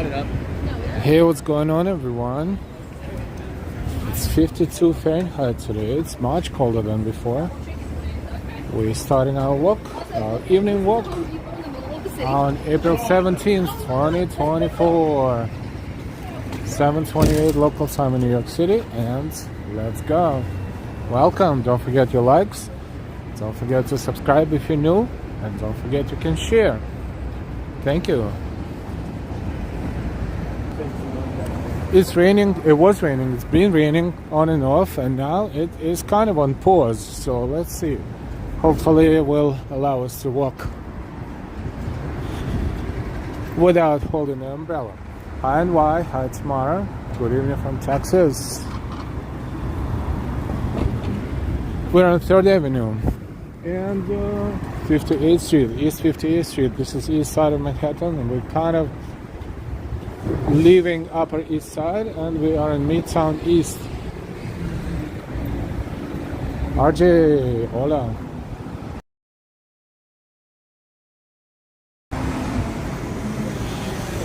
cut it up. Hey, what's going on, everyone? It's 52 Fahrenheit today. It's much colder than before. We're starting our walk, our evening walk, on April 17th, 2024. 7:28 local time in New York City, and let's go. Welcome. Don't forget your likes. Don't forget to subscribe if you're new, and don't forget you can share. Thank you. It's raining. It was raining. It's been raining on and off, and now it is kind of on pause. So let's see. Hopefully it will allow us to walk without holding the umbrella. Hi and why? Hi Tamara. Good evening from Texas. We're on 3rd Avenue and 58th Street, East 58th Street. This is east side of Manhattan, and we're kind of leaving Upper East Side, and we are in Midtown East. RJ, hola.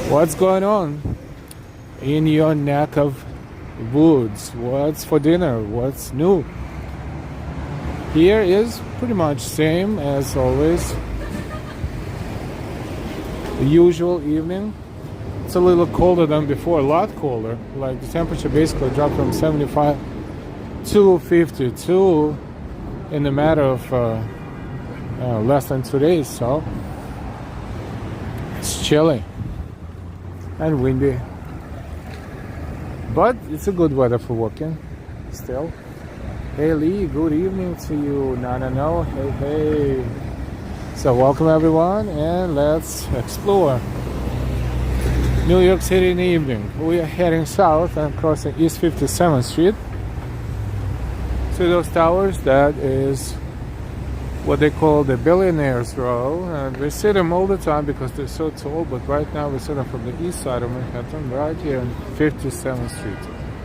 What's going on in your neck of woods? What's for dinner? What's new? Here is pretty much same as always. The usual evening. It's a little colder than before, a lot colder. Like the temperature basically dropped from 75 to 52 in a matter of less than 2 days. So it's chilly and windy, but it's a good weather for walking still. Hey Lee, good evening to you. No, hey. So welcome everyone, and let's explore New York City in the evening. We are heading south and crossing East 57th Street to those towers. That is what they call the Billionaires Row, and we see them all the time because they're so tall. But right now we see them from the east side of Manhattan, right here on 57th Street.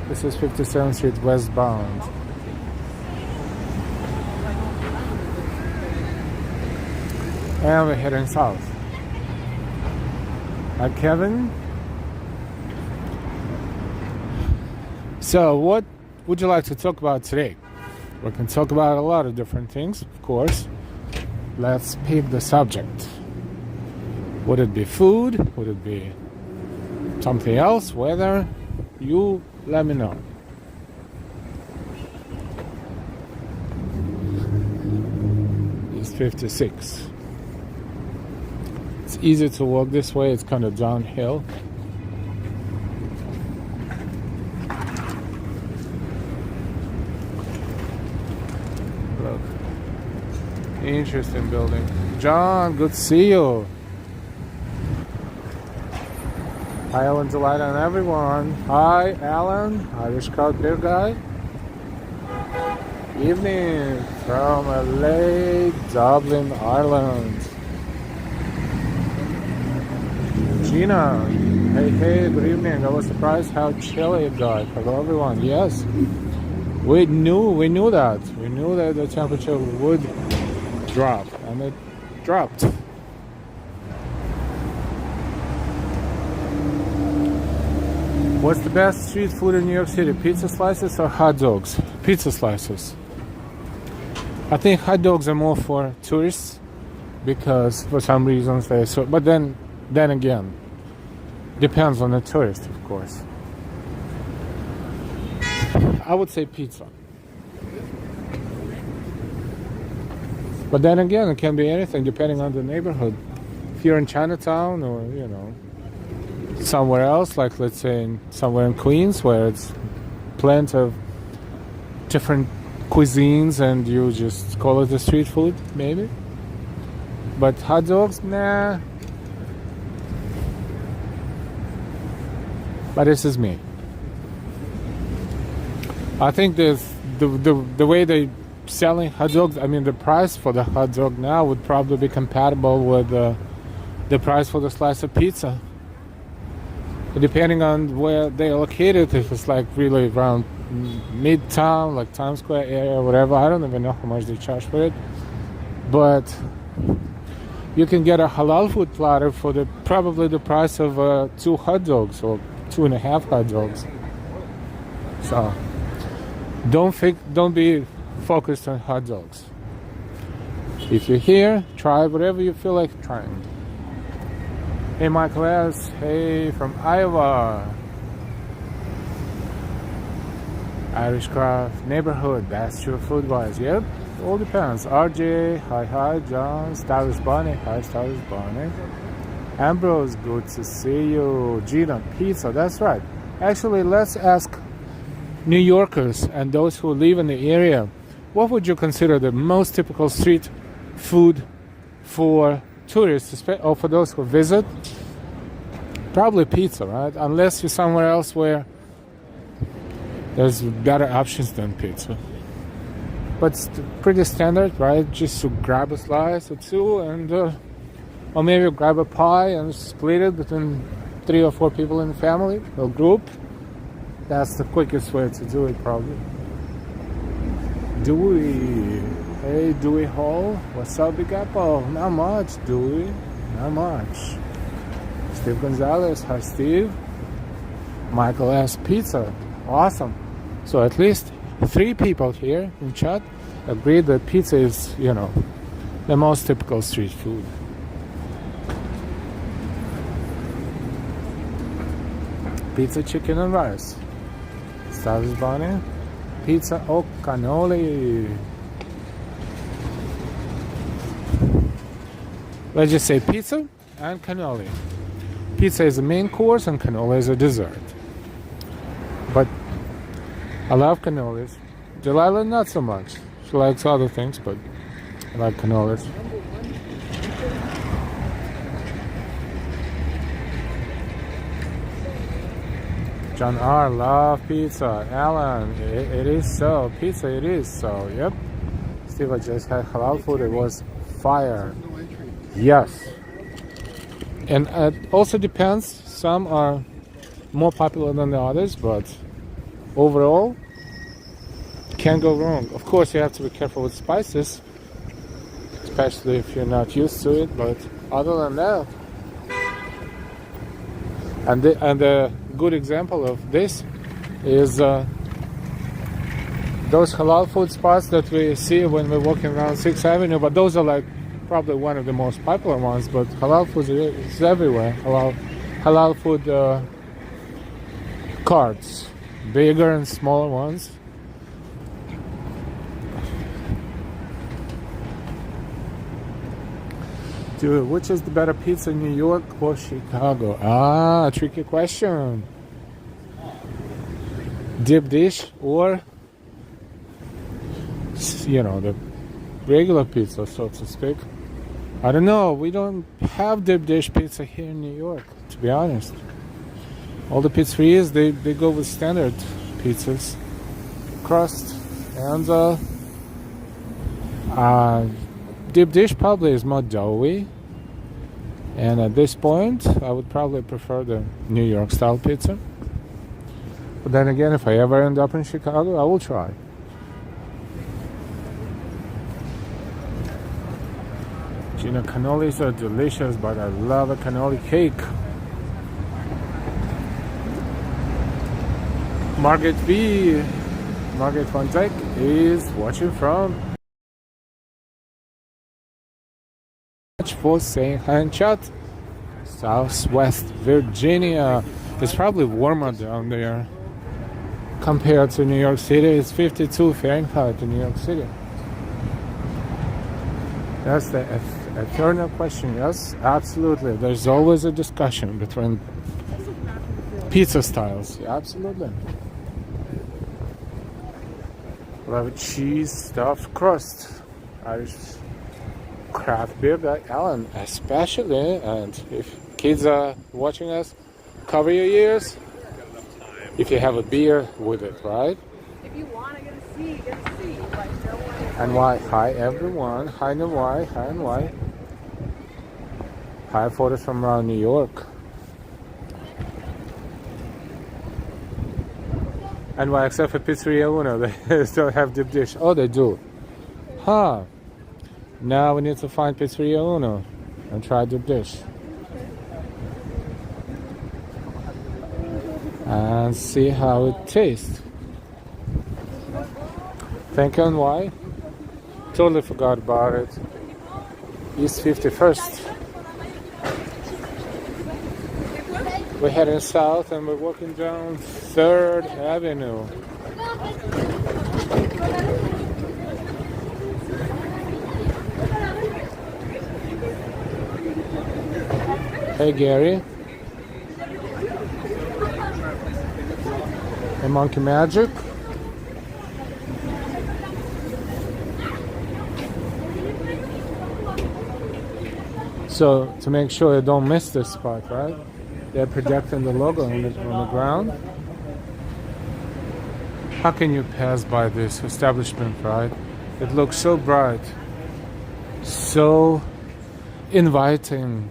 This is 57th Street westbound. And we're heading south. Hi Kevin. So what would you like to talk about today? We can talk about a lot of different things, of course. Let's pick the subject. Would it be food? Would it be something else? Weather? You let me know. It's 56. It's easy to walk this way. It's kind of downhill. Interesting building. John, good to see you. Hi, Alan Delight and everyone. Hi, Alan, Irish Scout Beer Guy. Evening from LA, Dublin, Ireland. Gina, hey, good evening. I was surprised how chilly it got. Hello, everyone. Yes, we knew that. We knew that the temperature would drop, and it dropped. What's the best street food in New York City? Pizza slices or hot dogs? Pizza slices. I think hot dogs are more for tourists because for some reasons they're so. But then again, depends on the tourist, of course. I would say pizza. But then again, it can be anything depending on the neighborhood. If you're in Chinatown or, somewhere else, like let's say somewhere in Queens where it's plenty of different cuisines and you just call it a street food, maybe. But hot dogs, nah. But this is me. I think the way they selling hot dogs, I mean the price for the hot dog now would probably be compatible with the price for the slice of pizza, depending on where they're located. If it's like really around Midtown, like Times Square area or whatever, I don't even know how much they charge for it. But you can get a halal food platter for probably the price of 2 hot dogs or 2.5 hot dogs. So don't be focused on hot dogs. If you're here, try whatever you feel like trying. Hey Michael S. Hey from Iowa. Irish craft neighborhood, that's true food wise. Yep, all depends. RJ, hi John. Stylus Bonnie, hi Stylus Bonnie. Ambrose, good to see you. Gina, pizza, that's right. Actually, let's ask New Yorkers and those who live in the area, what would you consider the most typical street food for tourists or for those who visit? Probably pizza, right? Unless you're somewhere else where there's better options than pizza. But it's pretty standard, right? Just to grab a slice or two and or maybe grab a pie and split it between 3 or 4 people in the family or group. That's the quickest way to do it, probably. Dewey. Hey, Dewey Hall. What's up, Big Apple? Not much, Dewey. Not much. Steve Gonzalez. Hi, Steve. Michael S. Pizza. Awesome. So at least 3 people here in chat agree that pizza is, the most typical street food. Pizza, chicken, and rice. Stars Bonnie. Pizza o cannoli. Let's just say pizza and cannoli. Pizza is the main course and cannoli is a dessert. But I love cannolis. Delilah, not so much. She likes other things, but I like cannolis. John R. Love pizza. Alan, it is so. Pizza, it is so. Yep. Steve, I just had halal food. It was fire. Yes. And it also depends. Some are more popular than the others, but overall, can't go wrong. Of course, you have to be careful with spices, especially if you're not used to it. But other than that, and the good example of this is those halal food spots that we see when we're walking around 6th Avenue. But those are like probably one of the most popular ones. But halal food is everywhere. Halal food carts, bigger and smaller ones. Dude, which is the better pizza, New York or Chicago? Ah, tricky question. Dip dish or, the regular pizza, so to speak. I don't know. We don't have dip dish pizza here in New York, to be honest. All the pizzerias, they go with standard pizzas. Crust and deep dish probably is more doughy, and at this point I would probably prefer the New York style pizza. But then again, if I ever end up in Chicago, I will try. Cannolis are delicious, but I love a cannoli cake. Margaret Van Dyke is watching from. For saying hi in chat. Southwest Virginia. It's probably warmer down there compared to New York City. It's 52 Fahrenheit in New York City. That's the eternal question. Yes, absolutely. There's always a discussion between pizza styles. Yeah, absolutely. Love a cheese stuffed crust. Irish craft beer by Alan, especially. And if kids are watching us, cover your ears if you have a beer with it, right? If you want to get a C, get a C. Like, no one. And why? Hi everyone. Hi and why? Hi and why? Hi photos from around New York. And why? Except for Pizzeria Uno, they still have dip dish. Oh, they do. Huh. Now we need to find Pizzeria Uno. and try the dish. And see how it tastes. Thinking why? Totally forgot about it. East 51st. We're heading south and we're walking down 3rd Avenue. Hey Gary. Hey Monkey Magic. So to make sure you don't miss this spot, right? They're projecting the logo on the ground. How can you pass by this establishment, right? It looks so bright, so inviting.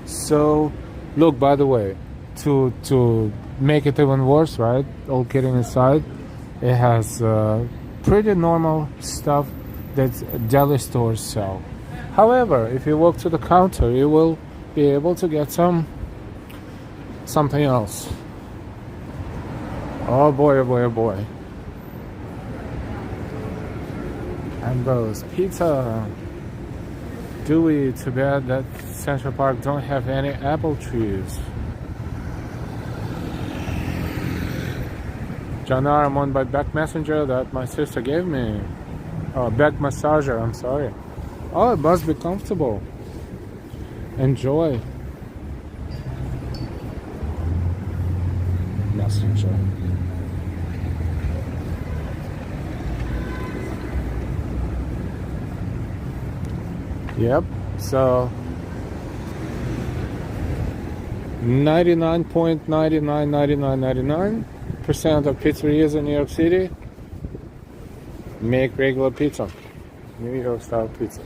So, look, by the way, to make it even worse, right? All kidding aside, it has pretty normal stuff that deli stores sell. However, if you walk to the counter, you will be able to get something else. Oh boy, oh boy, oh boy. Ambrose Pizza. Dewey, too bad that Central Park don't have any apple trees. John R, I'm on by Back Messenger that my sister gave me. Oh, back massager, I'm sorry. Oh, it must be comfortable. Enjoy. Messenger. Yep, so 99.999999% of pizzerias in New York City make regular pizza, New York style pizza,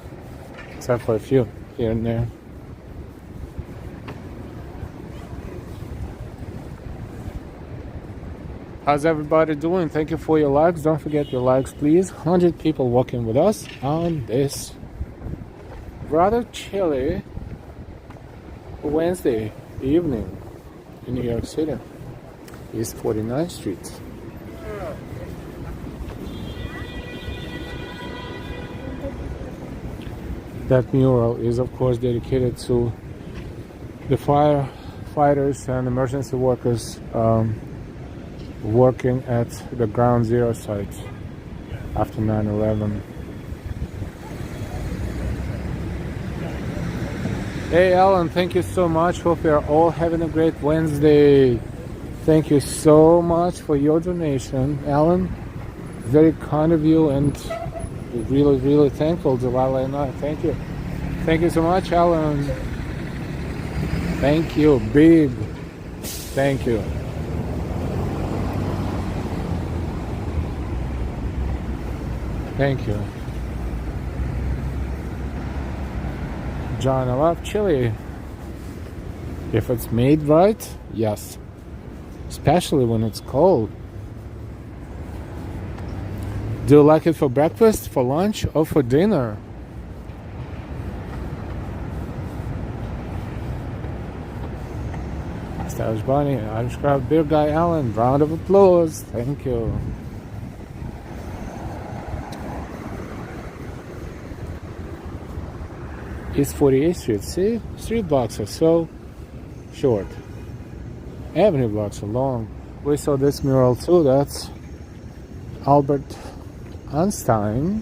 except for a few here and there. How's everybody doing? Thank you for your likes. Don't forget your likes, please. 100 people walking with us on this rather chilly Wednesday evening in New York City, East 49th Street. That mural is of course dedicated to the firefighters and emergency workers working at the Ground Zero site after 9/11. Hey Alan, thank you so much. Hope you're all having a great Wednesday. Thank you so much for your donation, Alan. Very kind of you, and really, really thankful, Delilah and I. Thank you. Thank you so much, Alan. Thank you, big. Thank you. Thank you. John, I love chili. If it's made right, yes. Especially when it's cold. Do you like it for breakfast, for lunch, or for dinner? Stylish Bunny, Irish Crowd, Beer Guy Allen, round of applause. Thank you. East 48th Street. See? Street blocks are so short. Avenue blocks are long. We saw this mural too. That's Albert Einstein.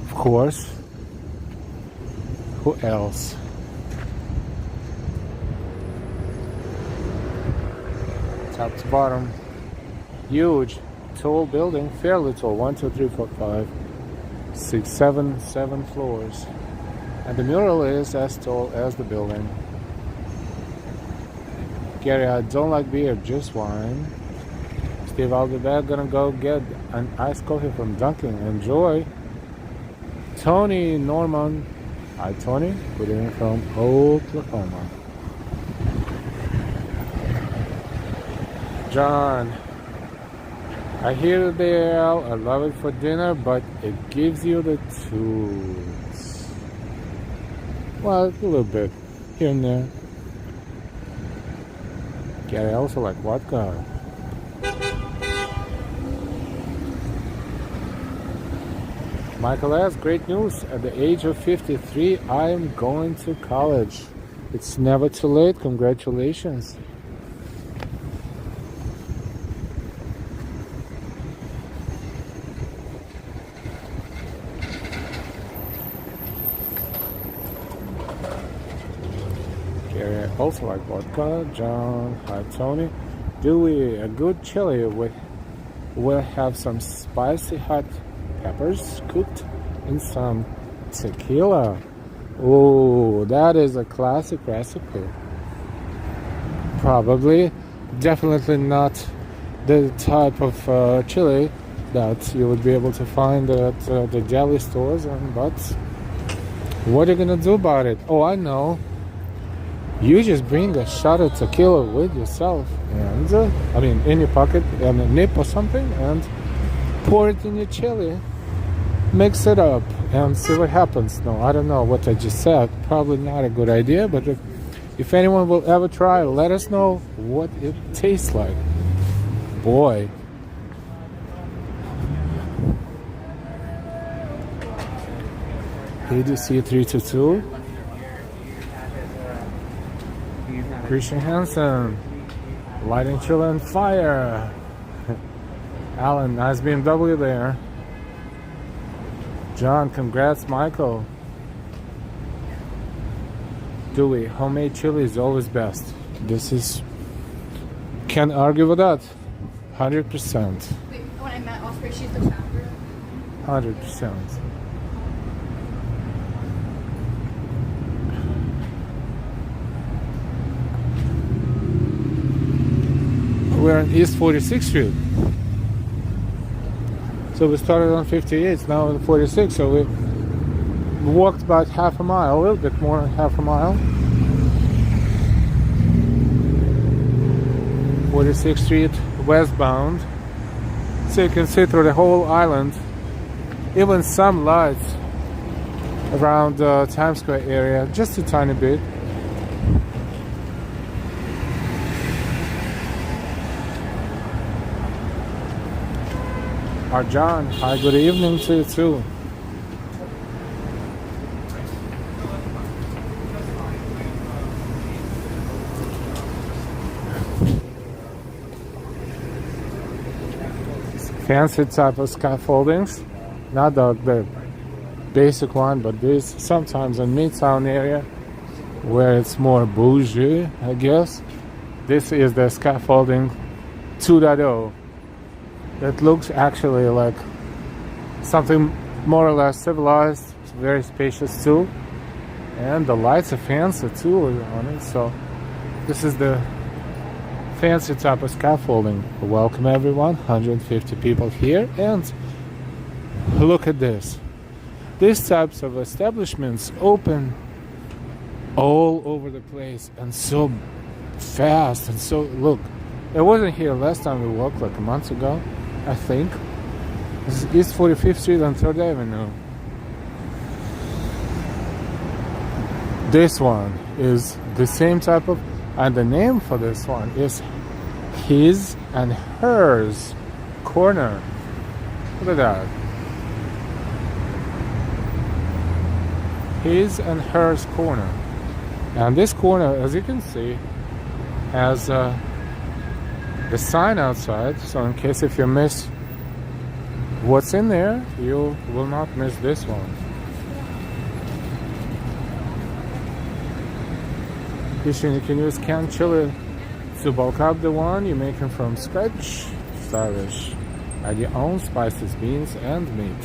Of course. Who else? Top to bottom. Huge, tall building. Fairly tall. 1, 2, 3, 4, 5, 6, 7 floors. And the mural is as tall as the building. Gary, I don't like beer, just wine. Steve, I'll be back. Gonna go get an iced coffee from Dunkin'. Enjoy. Tony Norman. Hi, Tony. Good evening from Oklahoma. John. I hear the ale. I love it for dinner, but it gives you the tools. Well, a little bit here and there. Yeah, I also like vodka. Michael S., great news. At the age of 53, I am going to college. It's never too late. Congratulations. Gary, I also like vodka. John, hi Tony. Dewey, a good chili. We'll have some spicy hot peppers cooked in some tequila. Oh, that is a classic recipe. Probably, definitely not the type of chili that you would be able to find at the deli stores. But what are you gonna do about it? Oh, I know. You just bring a shot of tequila with yourself, and I mean, in your pocket, and a nip or something, and pour it in your chili. Mix it up and see what happens. No, I don't know what I just said. Probably not a good idea, but if anyone will ever try, let us know what it tastes like. Boy. ADC 322. Christian Hansen. Lighting chill and fire. Alan, nice BMW there. John, congrats, Michael. Dewey, homemade chili is always best. This is... Can't argue with that. 100%. Wait, when I met Oscar, she's the founder. 100%. We're on East 46th Street. So we started on 58, now on 46, so we walked about half a mile, a little bit more than half a mile. 46th Street westbound. So you can see through the whole island. Even some lights around the Times Square area, just a tiny bit. Hi John, hi, good evening to you too. Fancy type of scaffoldings, not the basic one, but this sometimes in Midtown area where it's more bougie, I guess. This is the scaffolding 2.0. That looks actually like something more or less civilized. It's very spacious too, and the lights are fancy too on it. So this is the fancy type of scaffolding. Welcome everyone, 150 people here, and look at this. These types of establishments open all over the place and so fast and so look. I wasn't here last time we walked like a month ago. I think. This is East 45th Street and 3rd Avenue. This one is the same type of, and the name for this one is His and Hers Corner. Look at that. His and Hers Corner. And this corner, as you can see, has the sign outside, so in case if you miss what's in there, you will not miss this one. You can use canned chili to bulk up the one you're making from scratch. Stylish. Add your own spices, beans, and meat.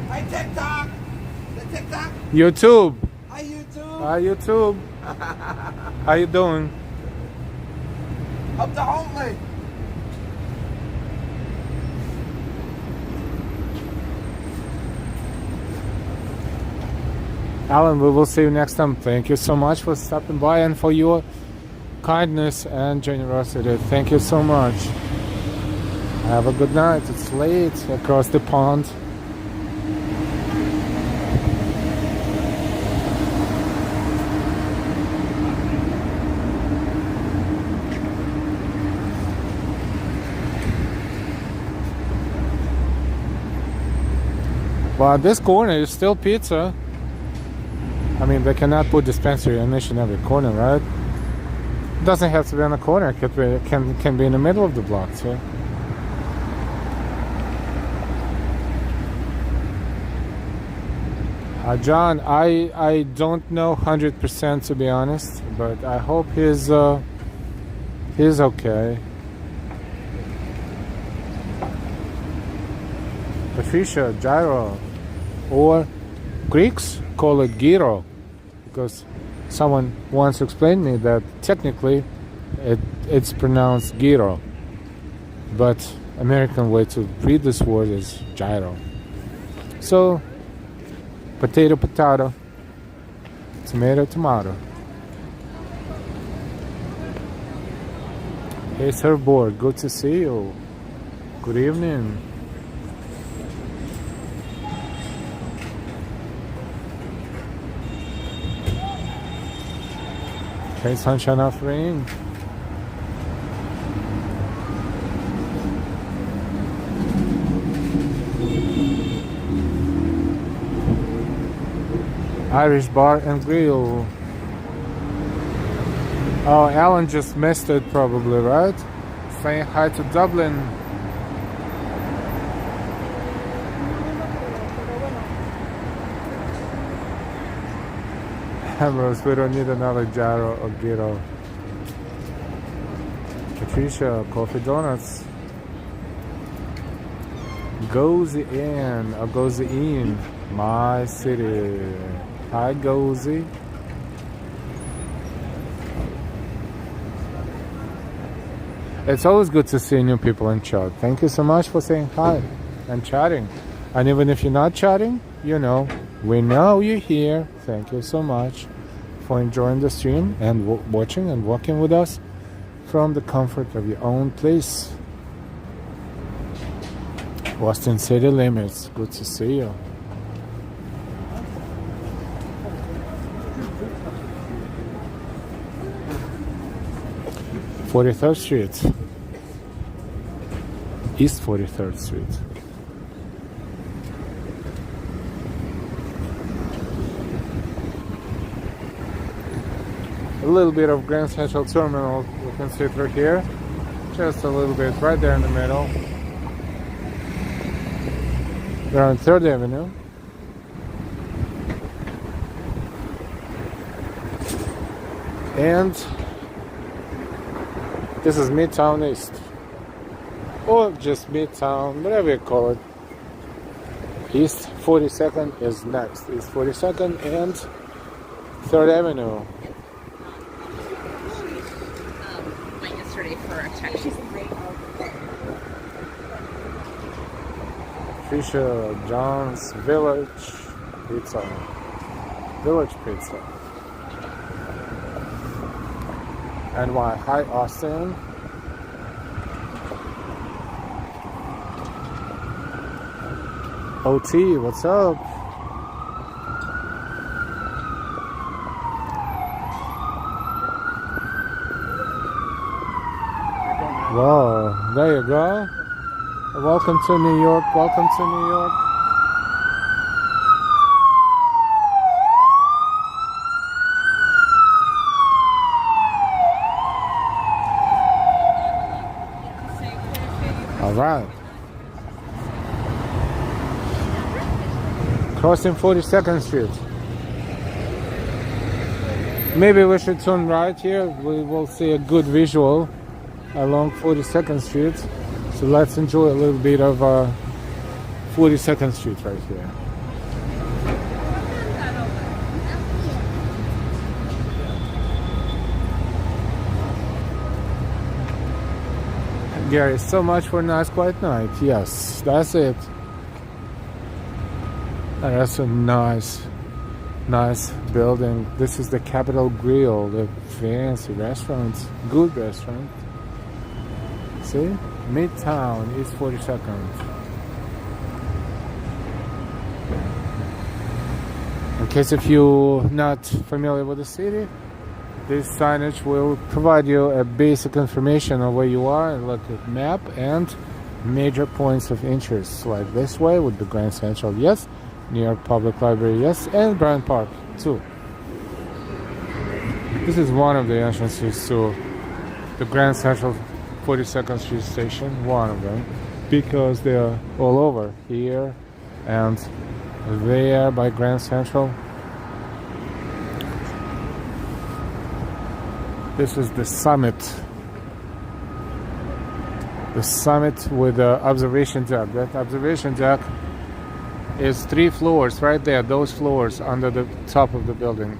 Hi TikTok! The TikTok! YouTube! Hi YouTube! Hi YouTube! How you doing? Up the homely! Alan, we will see you next time. Thank you so much for stopping by and for your kindness and generosity. Thank you so much. Have a good night. It's late across the pond. But this corner is still pizza. I mean, they cannot put dispensary in each and every corner, right? It doesn't have to be on the corner. It can be in the middle of the block too. John, I don't know 100% to be honest, but I hope he's okay. Patricia, gyro, or Greeks call it gyro, because someone once explained me that technically it's pronounced gyro, but American way to read this word is gyro. So potato, potato, tomato, tomato. Hey surfboard, good to see you. Good evening. Hey sunshine off rain. Irish Bar and Grill. Oh, Alan just missed it probably, right? Saying hi to Dublin. Ambrose, we don't need another gyro or gyro. Patricia, coffee donuts. Goes in, or goes in, my city. Hi, Gozy. It's always good to see new people in chat. Thank you so much for saying hi and chatting. And even if you're not chatting, you know, we know you're here. Thank you so much for enjoying the stream and watching and walking with us from the comfort of your own place. Boston City Limits, good to see you. (43rd Street), East 43rd Street. A little bit of Grand Central Terminal, you can see through here. Just a little bit, right there in the middle. We're on 3rd Avenue. And this is Midtown East. Or just Midtown, whatever you call it. East 42nd is next. East 42nd and 3rd Avenue. Went yesterday for a check. She's great. Fisher John's Village Pizza. Village Pizza. And why? Hi, Austin. OT, what's up? Whoa, there you go. Welcome to New York. Welcome to New York. All right. Crossing 42nd Street. Maybe we should turn right here. We will see a good visual along 42nd Street. So let's enjoy a little bit of 42nd Street right here. Gary, so much for a nice quiet night. Yes, that's it. That's a nice building. This is the Capitol Grill, the fancy restaurant, good restaurant. See? Midtown, East 42nd. In case if you're not familiar with the city, this signage will provide you a basic information on where you are, and look at map and major points of interest. Like this way would be Grand Central. Yes, New York Public Library, yes, and Bryant Park too. This is one of the entrances to the Grand Central 42nd Street station, one of them, because they are all over here and there by Grand Central. This is the summit. The summit with the observation deck. That observation deck is 3 floors right there, those floors under the top of the building.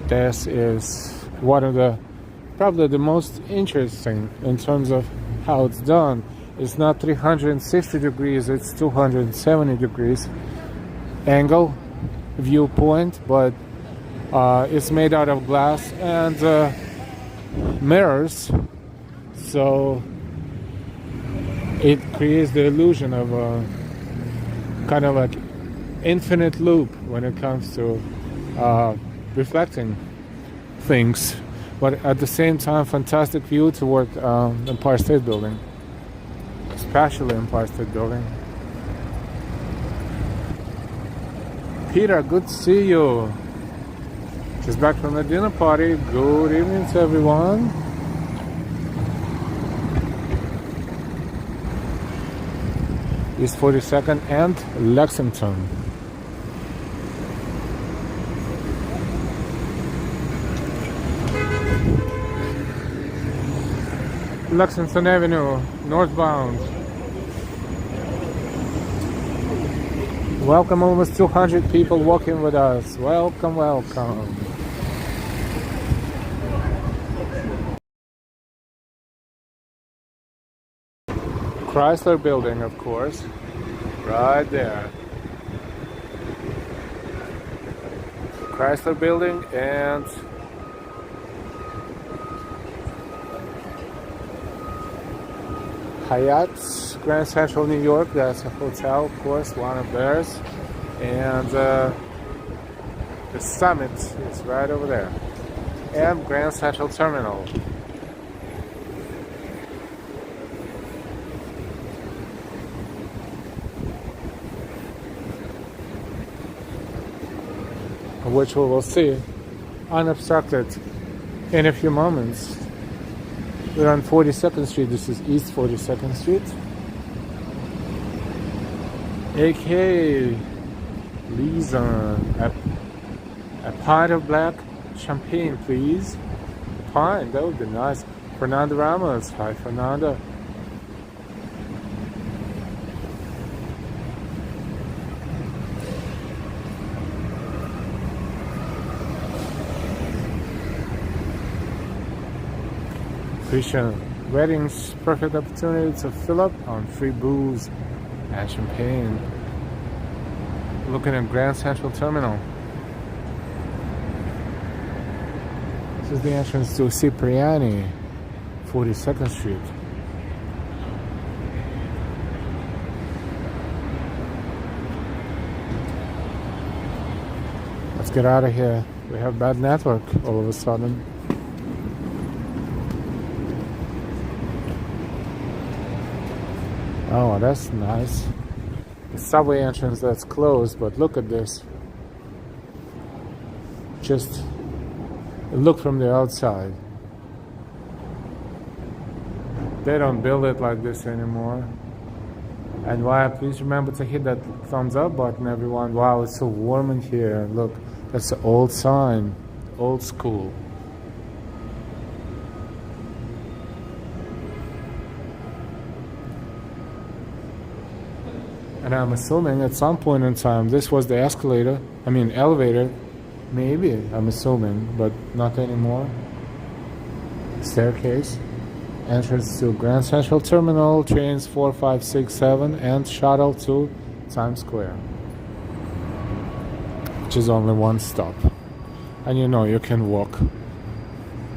This is one of the probably the most interesting in terms of how it's done. It's not 360 degrees, it's 270 degrees angle viewpoint, but it's made out of glass and mirrors, so it creates the illusion of a kind of like infinite loop when it comes to reflecting things, but at the same time fantastic view toward Empire State Building, especially Empire State Building. Peter, good to see you. Just back from the dinner party. Good evening to everyone. East 42nd and Lexington. Lexington Avenue, northbound. Welcome, almost 200 people walking with us. Welcome, welcome. Chrysler Building, of course, right there. Chrysler Building and Hyatt's Grand Central New York. That's a hotel, of course, one of theirs. And the Summit is right over there. And Grand Central Terminal. Which we will see unobstructed in a few moments. We're on 42nd Street. This is East 42nd Street. AK Lisa, a pint of black champagne, please. A pint, that would be nice. Fernanda Ramos. Hi, Fernanda. Christian, weddings, perfect opportunity to fill up on free booze and champagne. Looking at Grand Central Terminal. This is the entrance to Cipriani, 42nd Street. Let's get out of here. We have bad network all of a sudden. Oh, that's nice. The subway entrance that's closed, but look at this. Just look from the outside. They don't build it like this anymore. And why? Please remember to hit that thumbs up button, everyone. Wow, it's so warm in here. Look, that's the old sign, old school. And I'm assuming at some point in time this was the elevator. Maybe, I'm assuming, but not anymore. Staircase. Entrance to Grand Central Terminal, trains 4, 5, 6, 7, and shuttle to Times Square. Which is only one stop. And you can walk.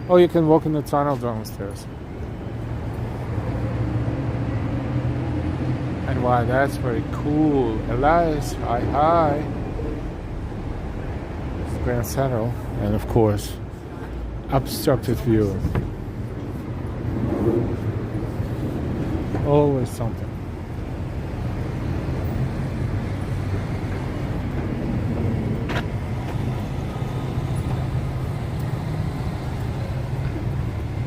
Oh, you can walk in the tunnel downstairs. And wow, that's very cool. Elias, hi. It's Grand Central, and of course, obstructed view. Always something.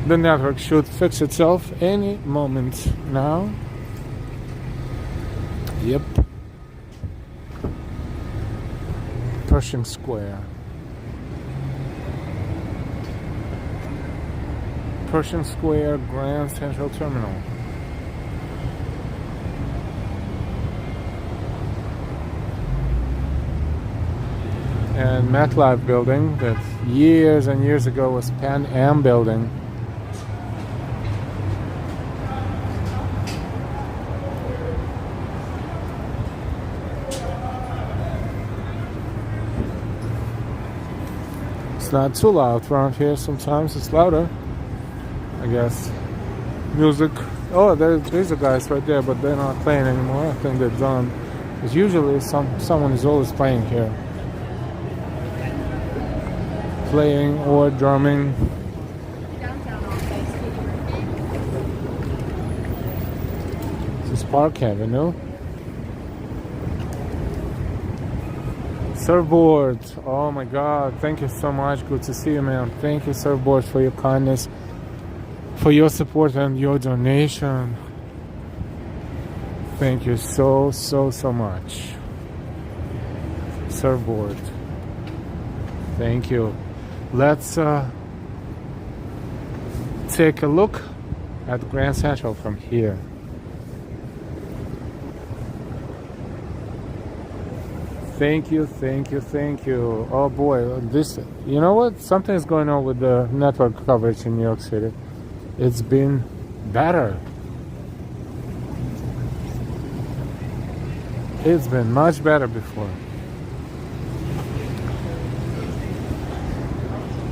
The network should fix itself any moment now. Yep. Pershing Square. Pershing Square Grand Central Terminal. And MetLife building that years and years ago was Pan Am building. It's not too loud around here. Sometimes it's louder, I guess. Music. Oh, there's a guys right there, but they're not playing anymore. I think they're done. Because usually someone is always playing here. Playing or drumming. Downtown office. This is Park Avenue. Surfboard. Oh my God. Thank you so much. Good to see you, man. Thank you, Surfboard, for your kindness, for your support and your donation. Thank you so much. Surfboard. Thank you. Let's take a look at Grand Central from here. Thank you. Oh boy, this, you know what? Something is going on with the network coverage in New York City. It's been better. It's been much better before.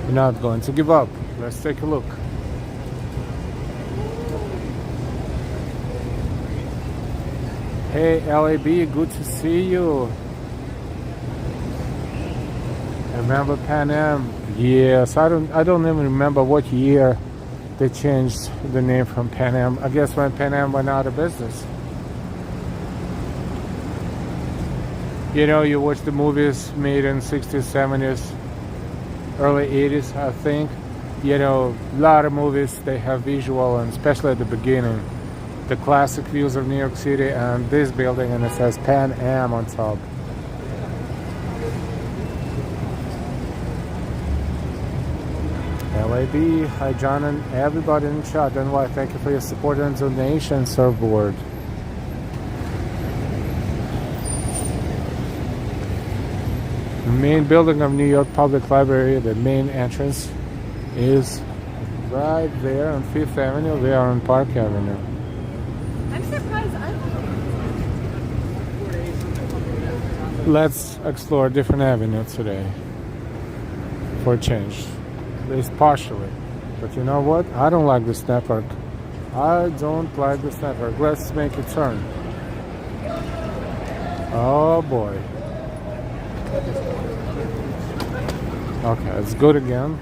We're not going to give up. Let's take a look. Hey LAB, good to see you. Remember Pan Am? Yes, I don't even remember what year they changed the name from Pan Am. I guess when Pan Am went out of business. You know, you watch the movies made in 60s, 70s, early 80s, I think. You know, a lot of movies, they have visual, and especially at the beginning, the classic views of New York City and this building, and it says Pan Am on top. LAB, hi John and everybody in the chat. And why, thank you for your support and donation, Surfboard. The main building of New York Public Library, the main entrance is right there on 5th Avenue. We are on Park Avenue. I'm surprised. Let's explore a different avenue today for a change. At least partially. But you know what? I don't like this network. I don't like this network. Let's make a turn. Oh boy. Okay, it's good again.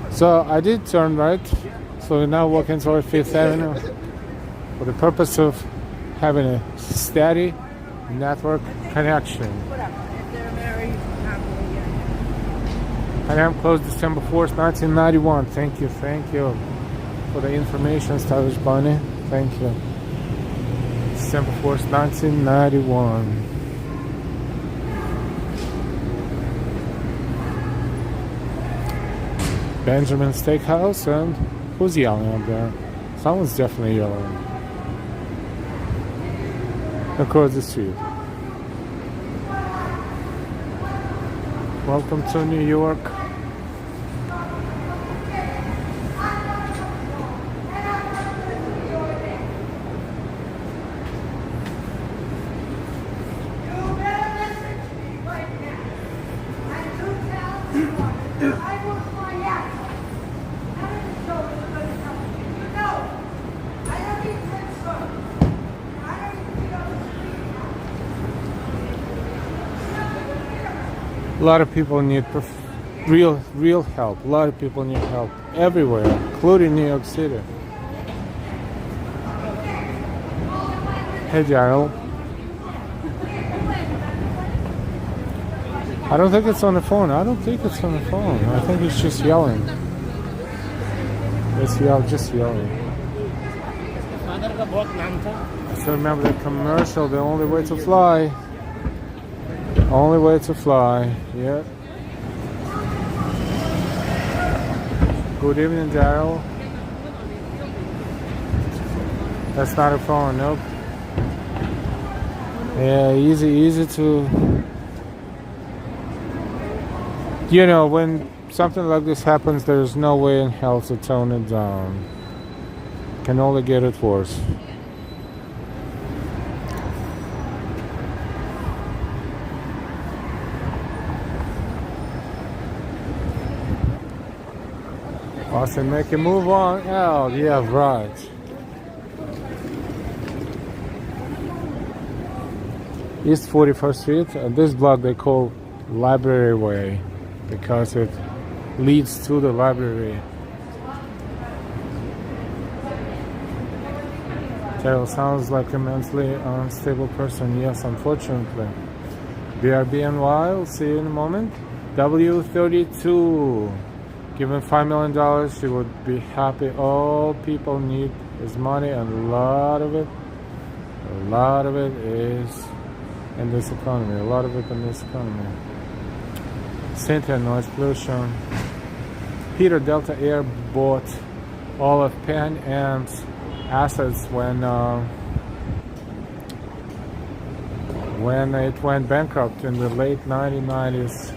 So I did turn right. So we're now walking toward 5th Avenue for the purpose of having a steady network connection. Whatever. If they're married, happily, yeah. Pan Am closed December 4th, 1991. Thank you for the information, Stylish Bunny. Thank you. December 4th, 1991. Benjamin Steakhouse, and who's yelling up there? Someone's definitely yelling. Across the street. Welcome to New York. A lot of people need real help. A lot of people need help everywhere, including New York City. Hey, Daryl. I don't think it's on the phone. I think it's just yelling. Let's yell, just yell. I still remember the commercial, the only way to fly. Only way to fly, yeah. Good evening, Daryl. That's not a phone, nope. Yeah, easy to... You know, when something like this happens, there's no way in hell to tone it down. Can only get it worse. Austin, make a move on out. Yeah, right. East 41st Street. This block they call Library Way because it leads to the library. Terrell sounds like a mentally unstable person. Yes, unfortunately. BRB and Wild. See you in a moment. W32. Given $5 million, she would be happy. All people need is money, and a lot of it is in this economy. A lot of it in this economy. Cynthia, noise pollution. Peter, Delta Air bought all of Pan Am's assets when it went bankrupt in the late 1990s.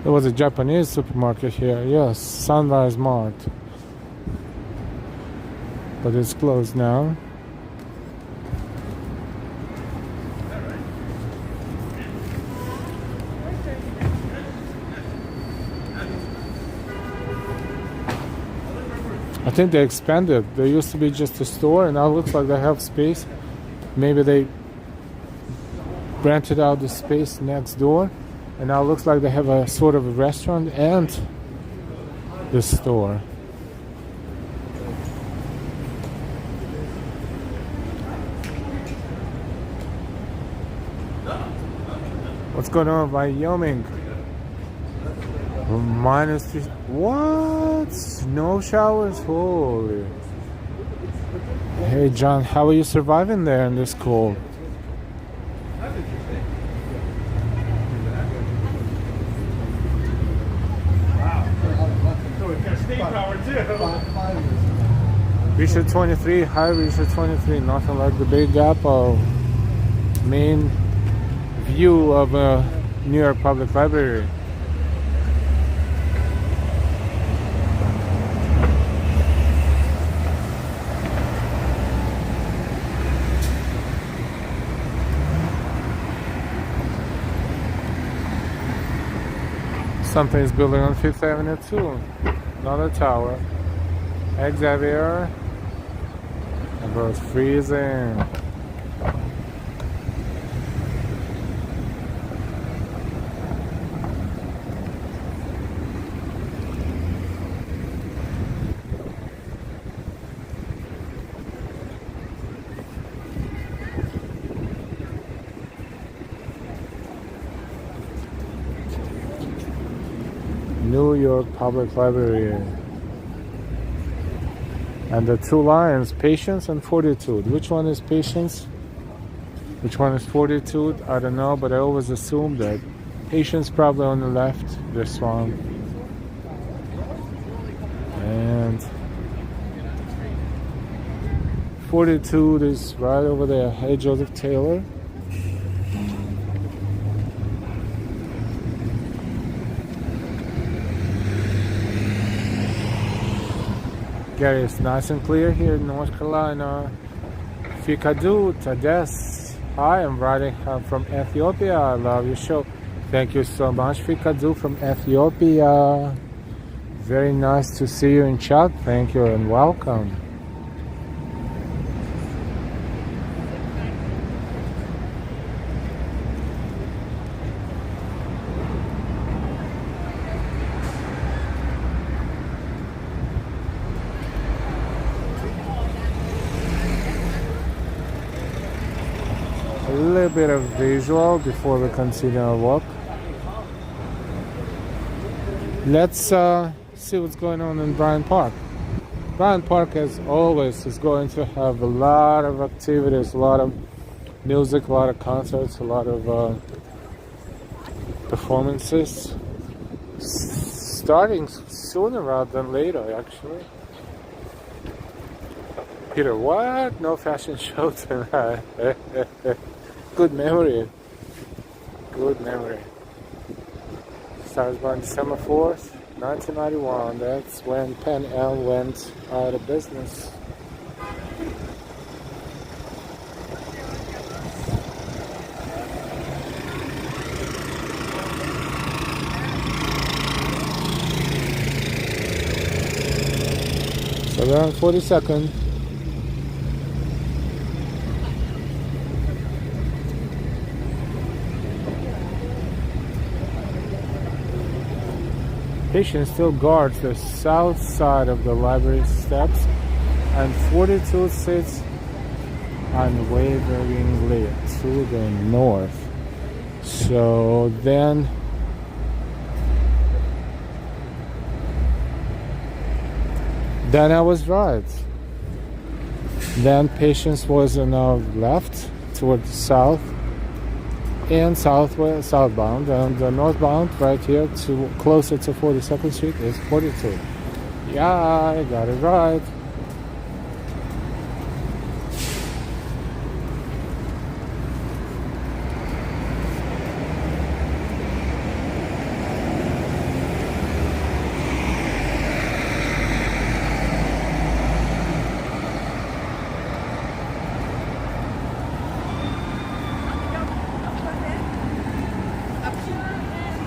There was a Japanese supermarket here, yes, Sunrise Mart. But it's closed now. I think they expanded. There used to be just a store, and now it looks like they have space. Maybe they rented out the space next door. And now it looks like they have a sort of a restaurant and the store. What's going on in Wyoming? -3. What? Snow showers? Holy. Hey John, how are you surviving there in this cold? Richard 23, hi Richard 23, nothing like the Big Apple. Main view of a New York Public Library. Something's building on 5th Avenue too. Another tower. Xavier. And bro, it's freezing. New York Public Library. And the two lines, patience and fortitude. Which one is patience? Which one is fortitude? I don't know, but I always assume that patience probably on the left, this one. And fortitude is right over there. Hey, Joseph Taylor. Gary, it's nice and clear here in North Carolina. Fikadu, Tades. Hi, I'm writing from Ethiopia. I love your show. Thank you so much, Fikadu from Ethiopia. Very nice to see you in chat. Thank you and welcome. bit of visual before we continue our walk. Let's see what's going on in Bryant Park. Bryant Park, as always, is going to have a lot of activities, a lot of music, a lot of concerts, a lot of performances. Starting sooner rather than later, actually. Peter, what? No fashion show tonight. Good memory. Good memory. Started on December 4th, 1991. That's when Pan Am went out of business. So we're on 42nd. Patient still guards the south side of the library steps, and 42 sits unwaveringly to the north. So then I was right. Then Patience was on our left toward the south and southbound, and the northbound right here to closer to 42nd Street is 42. Yeah, I got it right.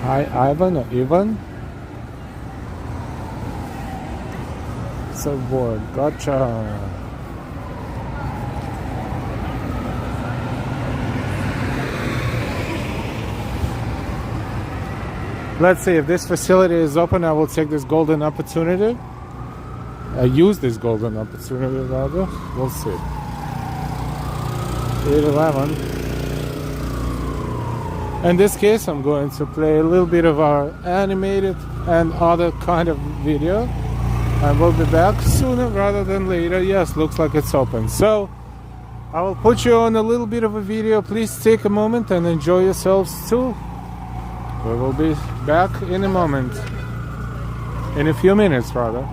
Hi, Ivan or Ivan? So bored. Gotcha. Let's see, if this facility is open, I will take this golden opportunity. Use this golden opportunity rather. We'll see. 8:11. In this case, I'm going to play a little bit of our animated and other kind of video. And we'll be back sooner rather than later. Yes, looks like it's open. So, I will put you on a little bit of a video. Please take a moment and enjoy yourselves too. We will be back in a moment. In a few minutes, rather.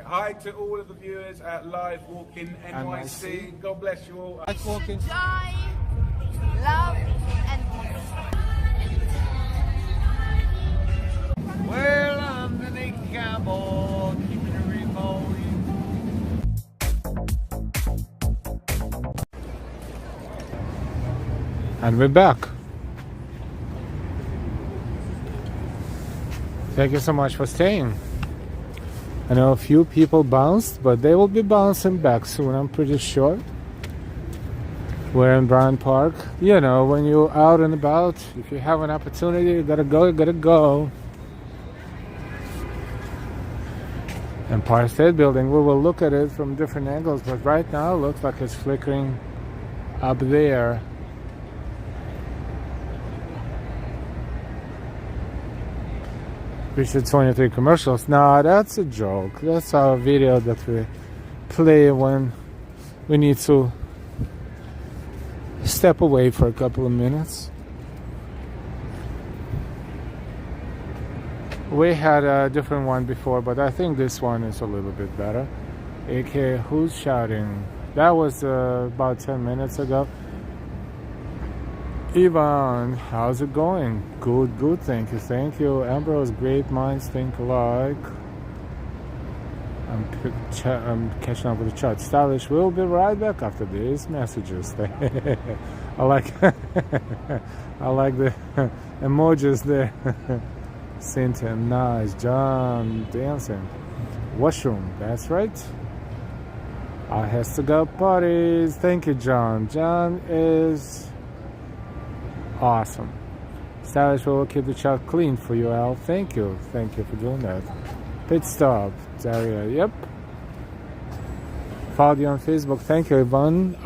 Hi to all of the viewers at Live Walking NYC. God bless you all. Live Walking. Joy, love, and peace. And we're back. Thank you so much for staying. I know a few people bounced, but they will be bouncing back soon, I'm pretty sure. We're in Bryant Park. You know, when you're out and about, if you have an opportunity, you gotta go, you gotta go. Empire State Building, we will look at it from different angles, but right now it looks like it's flickering up there. We should 23 commercials. Nah, that's a joke. That's our video that we play when we need to step away for a couple of minutes. We had a different one before, but I think this one is a little bit better. AK, who's shouting? That was about 10 minutes ago. Ivan, how's it going? Good, good, thank you. Ambrose, great minds think alike. I'm catching up with the chat. Stylish, we'll be right back after these messages. I like I like the emojis there. Cynthia, nice. John, dancing. Washroom, that's right. I has to go parties. Thank you, John. John is awesome. Stylish will keep the chat clean for you, Al. Thank you for doing that. Pit stop, Daria. Yep. Followed you on Facebook. Thank you, Ivan.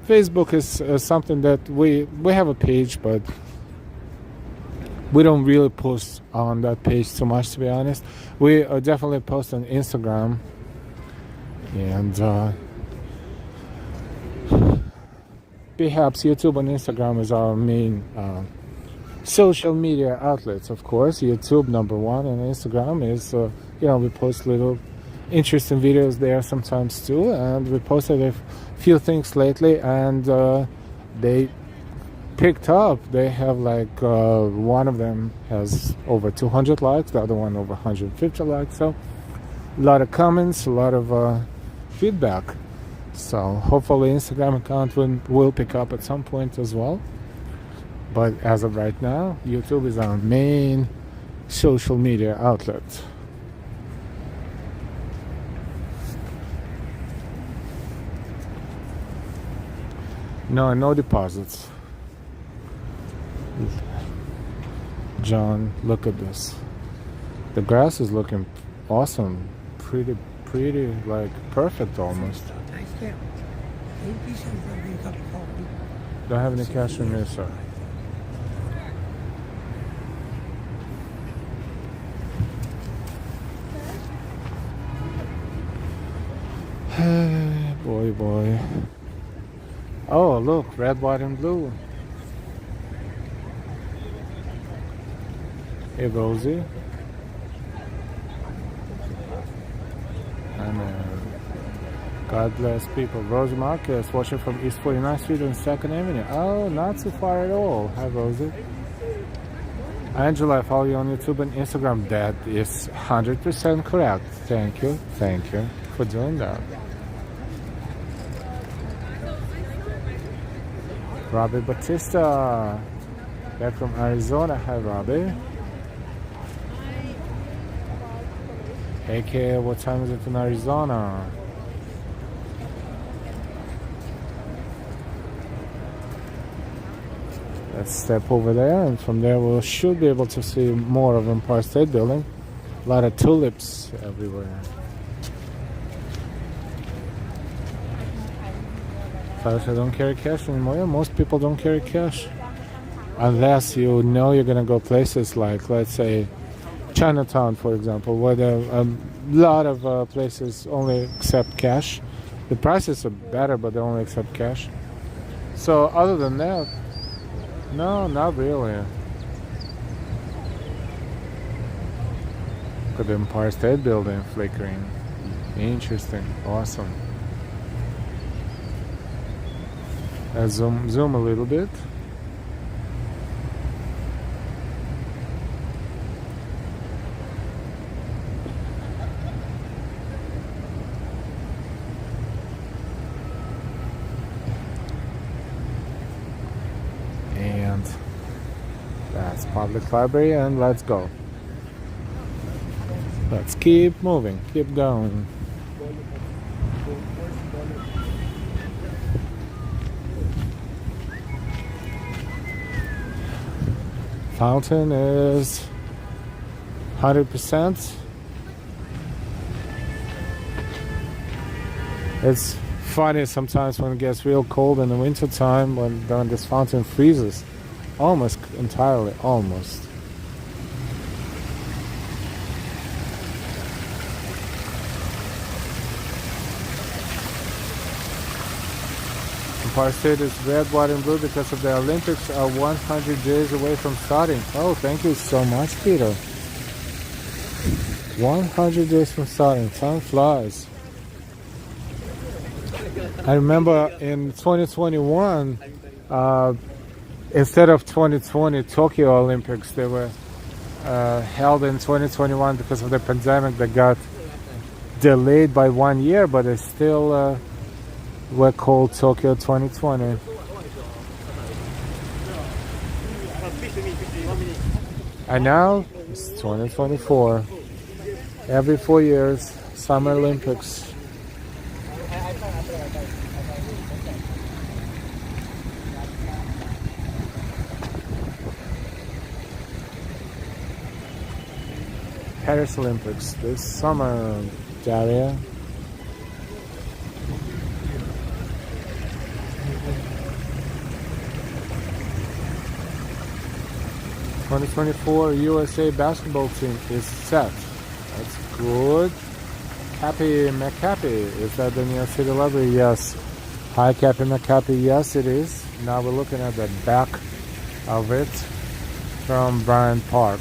Facebook is something that we have a page, but we don't really post on that page too much, to be honest. We definitely post on Instagram, and perhaps YouTube and Instagram is our main social media outlets. Of course, YouTube #1, and Instagram is we post little interesting videos there sometimes too, and we posted a few things lately, and they picked up. They have like one of them has over 200 likes, the other one over 150 likes, so a lot of comments, a lot of feedback. So hopefully Instagram account will pick up at some point as well. But as of right now, YouTube is our main social media outlet. No deposits. John, look at this. The grass is looking awesome. Pretty, like perfect almost. Don't have any cash in here, sir. Boy. Oh, look, red, white, and blue. Hey, Rosie. And God bless people. Rosie Marquez watching from East 49th Street and 2nd Avenue. Oh, not too far at all. Hi, Rosie. Angela, I follow you on YouTube and Instagram. That is 100% correct. Thank you for doing that. Robbie Batista, back from Arizona. Hi, Robbie. AK, what time is it in Arizona? Let's step over there, and from there we should be able to see more of Empire State Building. A lot of tulips everywhere. I don't carry cash anymore. Yeah, most people don't carry cash. Unless you know you're gonna go places like, let's say, Chinatown, for example, where there are a lot of places only accept cash. The prices are better, but they only accept cash. So other than that, no, not really. Look at the Empire State Building flickering. Interesting, awesome. Let's zoom a little bit. public library, and let's go. Let's keep moving, keep going. Fountain is 100%. It's funny sometimes when it gets real cold in the winter time when this fountain freezes almost entirely, almost. Empire State is red, white, and blue because of the Olympics are 100 days away from starting. Oh, thank you so much, Peter. 100 days from starting. Time flies. I remember in 2021, instead of 2020 Tokyo Olympics, they were held in 2021 because of the pandemic that got delayed by 1 year, but they still were called Tokyo 2020. And now it's 2024. Every 4 years, Summer Olympics. Paris Olympics this summer, Daria. '24 USA basketball team is set. That's good. Cappy McCappy, is that the New York City Library? Yes. Hi, Cappy McCappy. Yes, it is. Now we're looking at the back of it from Bryant Park.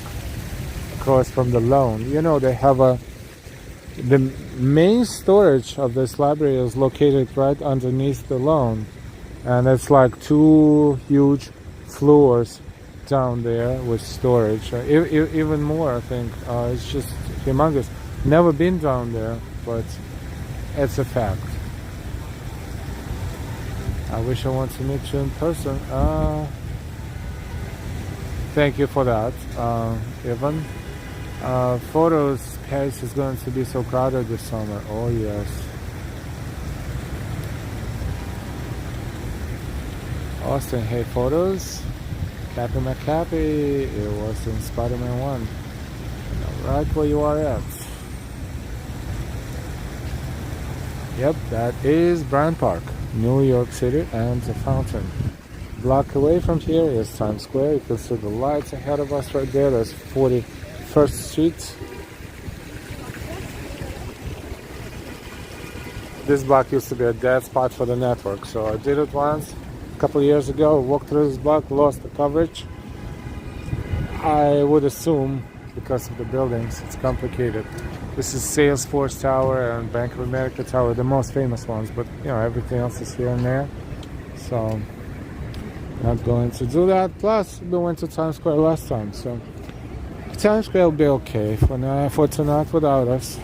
Across from the lawn. You know, they have the main storage of this library is located right underneath the lawn. And it's like 2 huge floors down there with storage. Even more, I think. It's just humongous. Never been down there, but it's a fact. I wish I wanted to meet you in person. Thank you for that, Evan. Photos, Paris is going to be so crowded this summer. Oh yes. Austin, hey, photos. Cappy McCappy, it was in Spider-Man 1. Right where you are at. Yep, that is Bryant Park, New York City, and the fountain. Block away from here is Times Square. You can see the lights ahead of us right there. That's 41st Street. This block used to be a dead spot for the network, so I did it once a couple of years ago. Walked through this block, lost the coverage. I would assume because of the buildings, it's complicated. This is Salesforce Tower and Bank of America Tower, the most famous ones, but you know, everything else is here and there. So not going to do that. Plus, we went to Times Square last time, so Times Square will be okay for now, for tonight without us.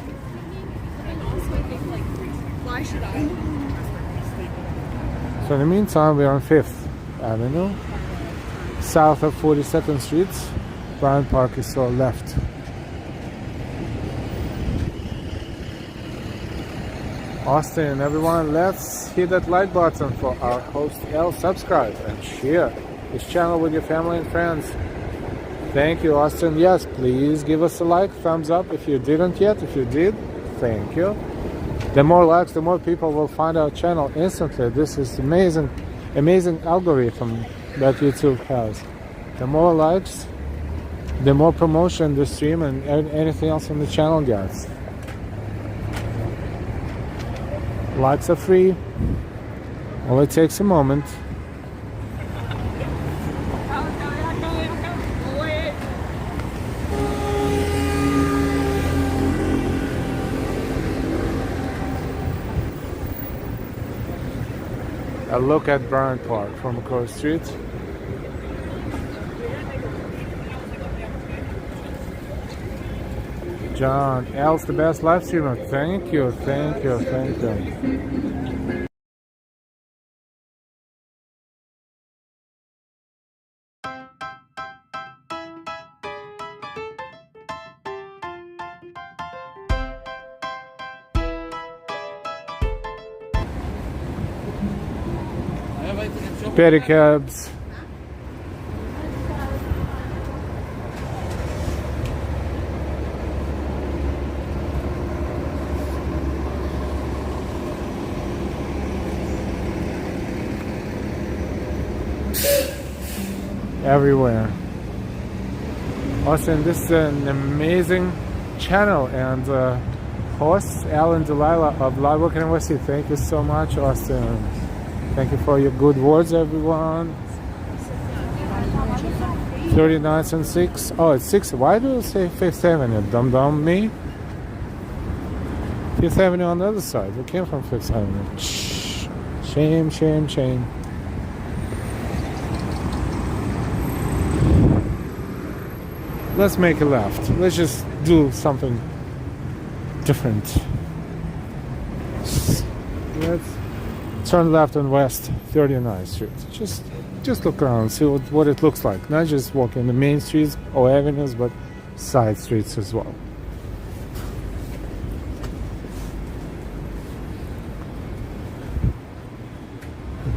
Why should I? So in the meantime, we're on 5th Avenue, south of 42nd Street. Bryant Park is to our left. Austin, everyone, let's hit that like button for our host L. Subscribe and share this channel with your family and friends. Thank you, Austin. Yes, please give us a like, thumbs up if you didn't yet. If you did, thank you. The more likes, the more people will find our channel instantly. This is amazing algorithm that YouTube has. The more likes, the more promotion the stream and anything else on the channel gets. Likes are free. Only takes a moment. A look at Bryant Park from across the street. John, L's the best live streamer. Thank you, thank you, thank you. pedicabs. Everywhere. Austin, this is an amazing channel, and hosts Alan Delilah of Live Work NYC. Thank you so much, Austin. Thank you for your good words, everyone. 39th and 6. Oh, it's 6. Why do you say 5th Avenue? Dumb me. 5th Avenue on the other side. We came from 5th Avenue. Shh. Shame, shame, shame. Let's make a left. Let's just do something different. Let's turn left on West 39th Street. Just look around, see what it looks like. Not just walking the main streets or avenues, but side streets as well.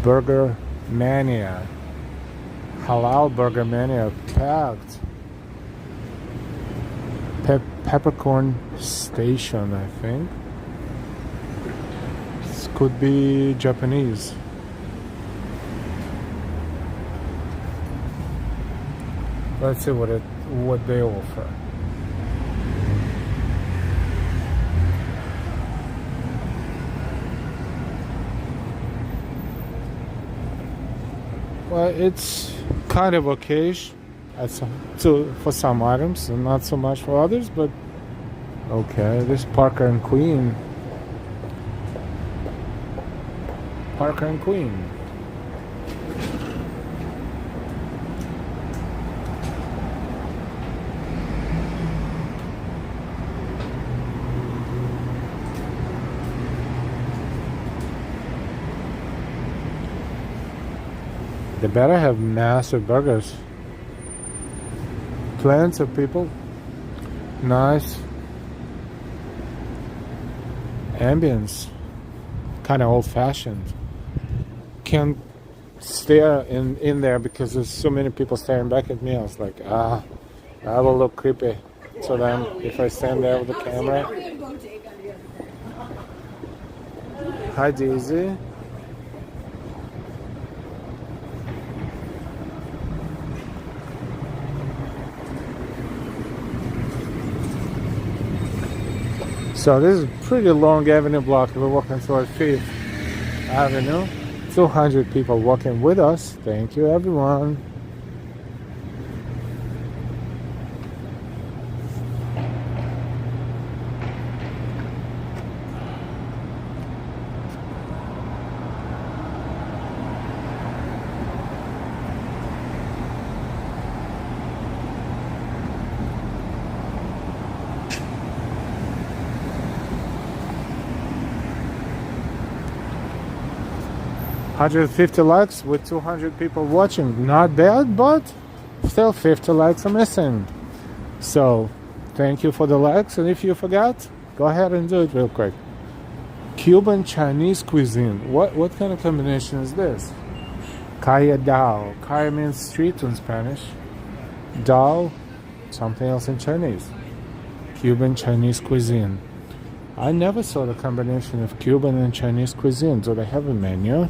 Burger Mania. Halal Burger Mania packed. Peppercorn Station, I think. This could be Japanese. Let's see what they offer. Well, it's kind of okayish for some items and not so much for others, but okay. This Parker and Queen. Parker and Queen. They better have massive burgers. Plenty of people. Nice ambience. Kind of old-fashioned. Can't stare in there because there's so many people staring back at me. I was like, I will look creepy to them if I stand there with the camera. Hi, Daisy. So this is a pretty long avenue block. We're walking toward 5th Avenue. 200 people walking with us. Thank you, everyone. $150 likes with 200 people watching. Not bad, but still 50 likes are missing. So thank you for the likes, and if you forgot, go ahead and do it real quick. Cuban Chinese cuisine. What kind of combination is this? Calle Dao. Calle means street in Spanish. Dao, something else in Chinese. Cuban Chinese cuisine. I never saw the combination of Cuban and Chinese cuisine. Do they have a menu?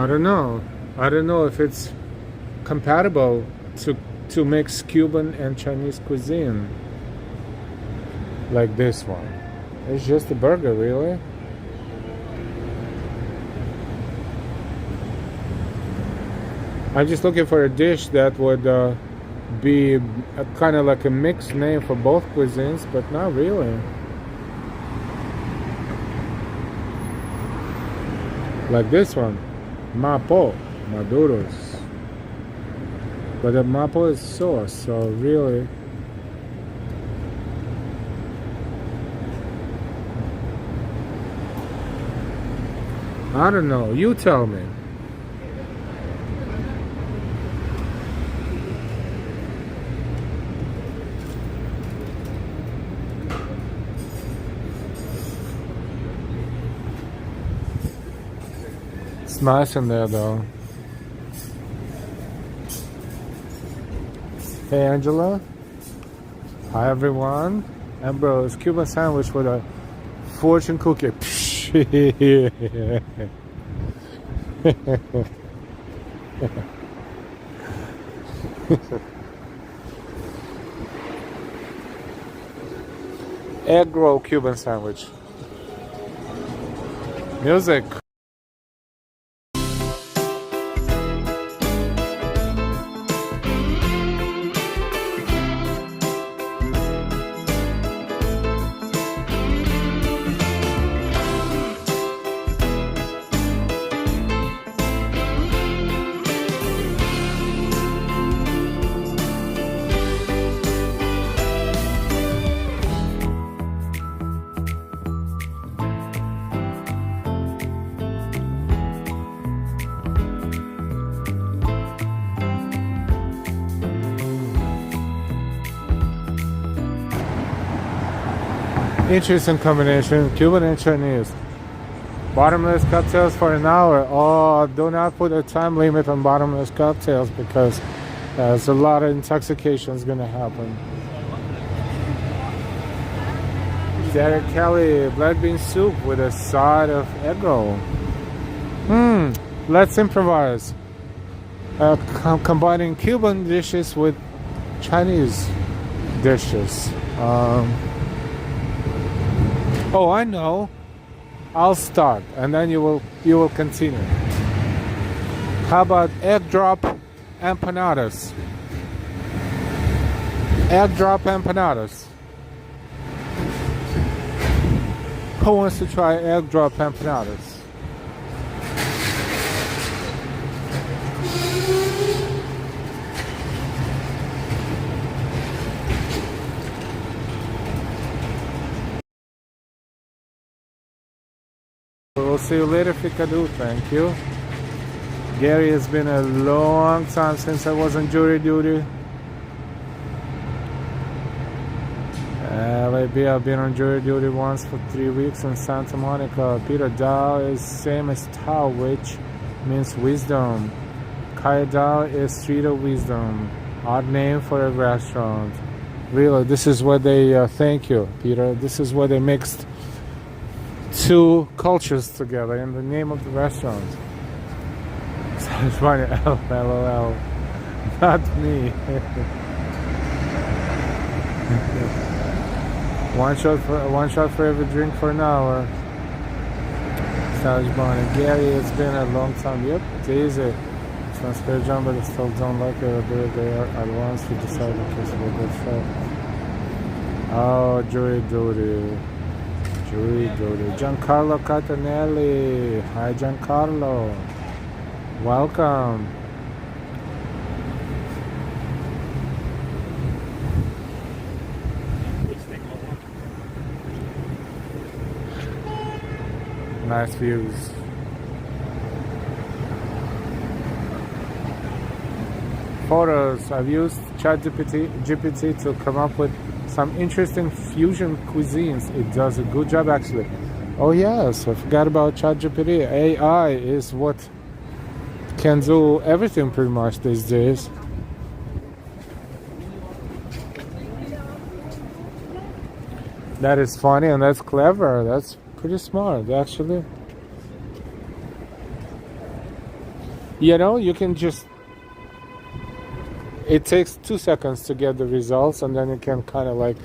I don't know if it's compatible to mix Cuban and Chinese cuisine like this one. It's just a burger, really. I'm just looking for a dish that would be kind of like a mixed name for both cuisines, but not really. Like this one. Mapo, maduros. But the mapo is sauce, so really I don't know. You tell me. It's nice in there though. Hey Angela. Hi everyone. Ambrose, Cuban sandwich with a fortune cookie. Egg roll Cuban sandwich. Music. Interesting combination, Cuban and Chinese. Bottomless cocktails for an hour. Oh, do not put a time limit on bottomless cocktails because there's a lot of intoxication is going to happen. Derek Kelly, black bean soup with a side of egg roll. Let's improvise. Combining Cuban dishes with Chinese dishes. Oh, I know. I'll start, and then you will continue. How about egg drop empanadas? Egg drop empanadas. Who wants to try egg drop empanadas? We'll see you later, Ficadu. Thank you. Gary, it's been a long time since I was on jury duty. Maybe I've been on jury duty once for 3 weeks in Santa Monica. Peter Dao is same as Tao, which means wisdom. Kaya Dao is Street of Wisdom. Odd name for a restaurant. Really, this is where they, thank you, Peter. This is where they mixed two cultures together in the name of the restaurant. So it's funny, LOL. Not me. One shot for every drink for an hour. Savage Bonnie. Gary, it's been a long time. Yep, it's easy. Transfer John, but I still don't like it. They are at once we decided to kiss a good show. Oh, jury duty. Giancarlo Catanelli. Hi, Giancarlo. Welcome. Nice views. Photos. I've used ChatGPT to come up with some interesting fusion cuisines. It does a good job actually. Oh yes, I forgot about ChatGPT. AI is what can do everything pretty much these days. That is funny and that's clever. That's pretty smart actually. You know, you can just, it takes 2 seconds to get the results and then you can kind of like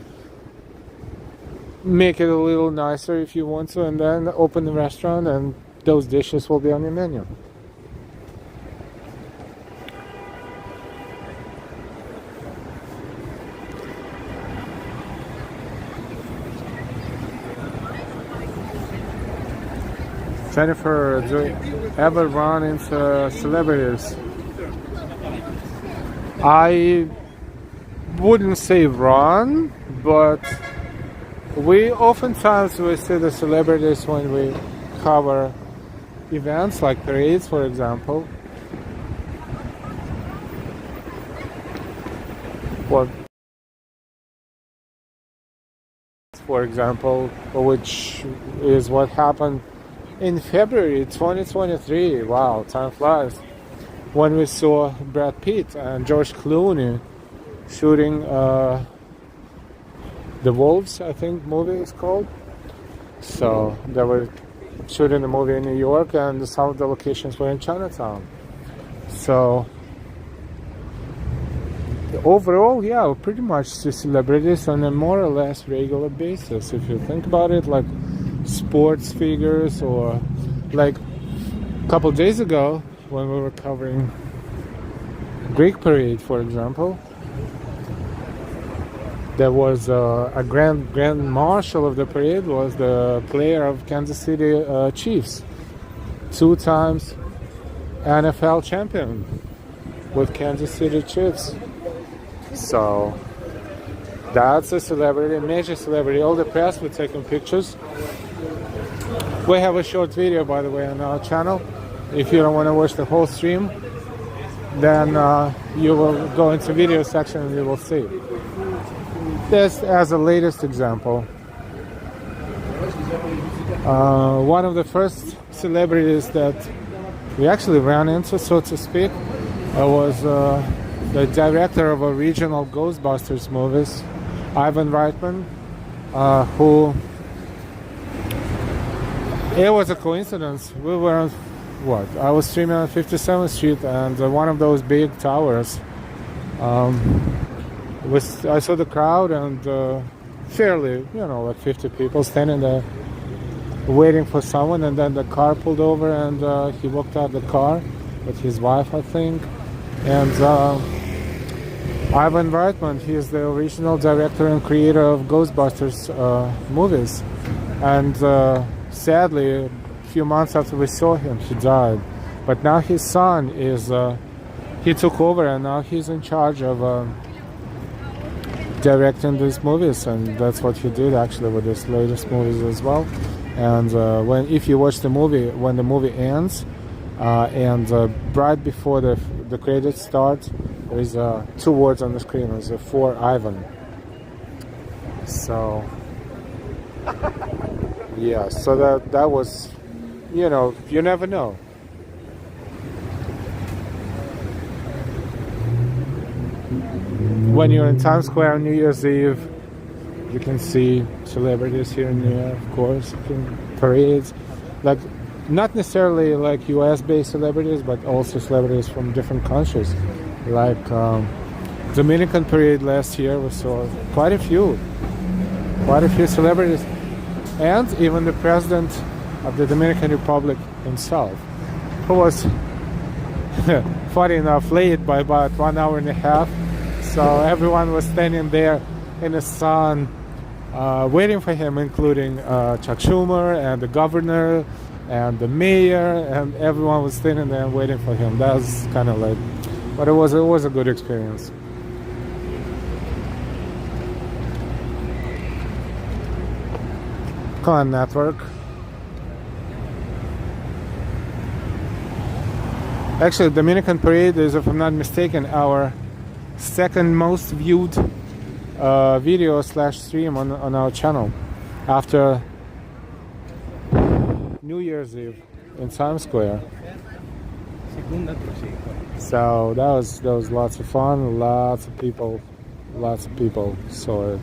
make it a little nicer if you want to, and then open the restaurant and those dishes will be on your menu. Jennifer, do you ever run into celebrities? I wouldn't say run, but we oftentimes we see the celebrities when we cover events like parades, for example. For example, which is what happened in February 2023. Wow, time flies. When we saw Brad Pitt and George Clooney shooting The Wolves, I think movie is called. So they were shooting the movie in New York, and some of the locations were in Chinatown. So overall, yeah, we pretty much see celebrities on a more or less regular basis. If you think about it, like sports figures, or like a couple days ago when we were covering Greek parade, for example, there was a grand marshal of the parade was the player of Kansas City Chiefs, 2 times NFL champion with Kansas City Chiefs. So that's a celebrity, a major celebrity. All the press were taking pictures. We have a short video, by the way, on our channel. If you don't want to watch the whole stream, then you will go into video section and you will see. This as a latest example. One of the first celebrities that we actually ran into, so to speak, was the director of original Ghostbusters movies, Ivan Reitman, who, it was a coincidence. We were on, I was streaming on 57th Street, and one of those big towers, I saw the crowd, and fairly, like 50 people standing there waiting for someone, and then the car pulled over, and he walked out the car with his wife, I think. And Ivan Reitman, he is the original director and creator of Ghostbusters movies. And sadly, a few months after we saw him, he died. But now his son is, he took over, and now he's in charge of directing these movies, and that's what he did actually with his latest movies as well. And if you watch the movie, when the movie ends, and right before the credits start, there is 2 words on the screen. There's for Ivan. So yeah, so that was, you never know. When you're in Times Square on New Year's Eve, you can see celebrities here and there, of course, parades, like not necessarily like US-based celebrities, but also celebrities from different countries. Like Dominican parade last year, we saw quite a few celebrities, and even the president of the Dominican Republic himself, who was funny enough late by about 1.5 hours. So everyone was standing there in the sun, waiting for him, including Chuck Schumer and the governor and the mayor, and everyone was standing there waiting for him. That was kind of like, but it was a good experience. Con Network. Actually, Dominican Parade is, if I'm not mistaken, our second most viewed video / stream on our channel after New Year's Eve in Times Square. So that was lots of fun. Lots of people saw it.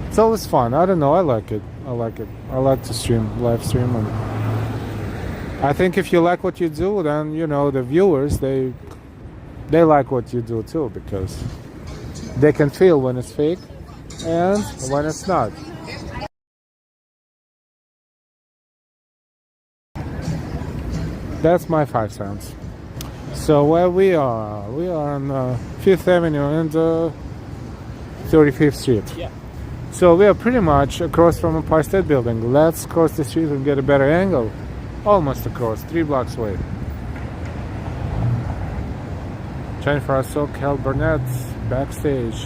It's always fun. I don't know. I like it. I like to live stream, and I think if you like what you do, then the viewers they like what you do too, because they can feel when it's fake and when it's not. That's my 5 cents. So where we are on 5th Avenue and 35th Street. Yeah. So we are pretty much across from Empire State Building. Let's cross the street and get a better angle. Almost across, 3 blocks away. Jennifer Cal Burnett's backstage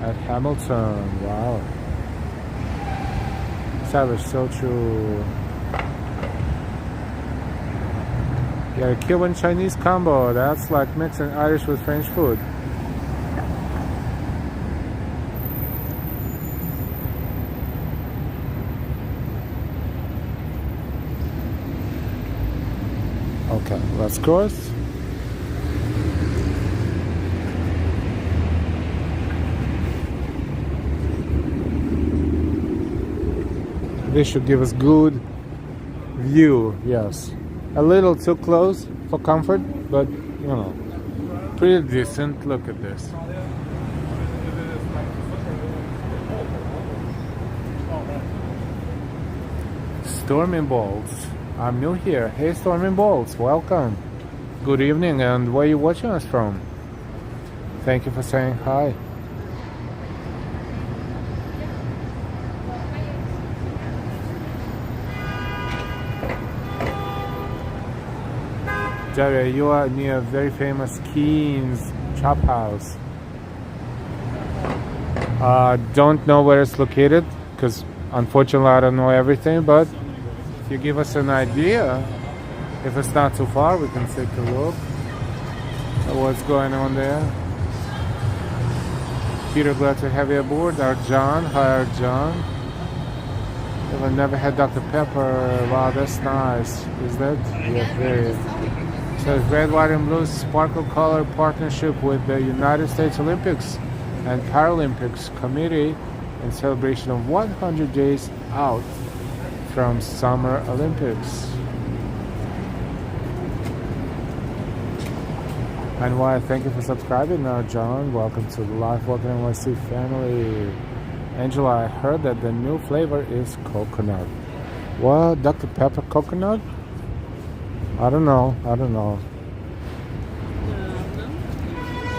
at Hamilton. Wow. Savage, so true. Yeah, Cuban Chinese combo. That's like mixing Irish with French food. Okay, let's cross. This should give us good view, yes. A little too close for comfort, but you know, pretty decent. Look at this. Storming Bolts. I'm new here. Hey, Storming Bolts, welcome. Good evening, and where are you watching us from? Thank you for saying hi. Jerry, you are near very famous Keen's Chop House. Don't know where it's located, because unfortunately I don't know everything, but if you give us an idea, if it's not too far, we can take a look at what's going on there. Peter, glad to have you aboard. Our John, hi our John. I've never had Dr. Pepper. Wow, that's nice. Is that? Yeah, very. So Red, White, and Blue Sparkle Color partnership with the United States Olympics and Paralympics Committee in celebration of 100 days out from Summer Olympics. And why? Thank you for subscribing now, John. Welcome to the Life Walking NYC family. Angela, I heard that the new flavor is coconut. What? Dr. Pepper coconut? I don't know. I don't know.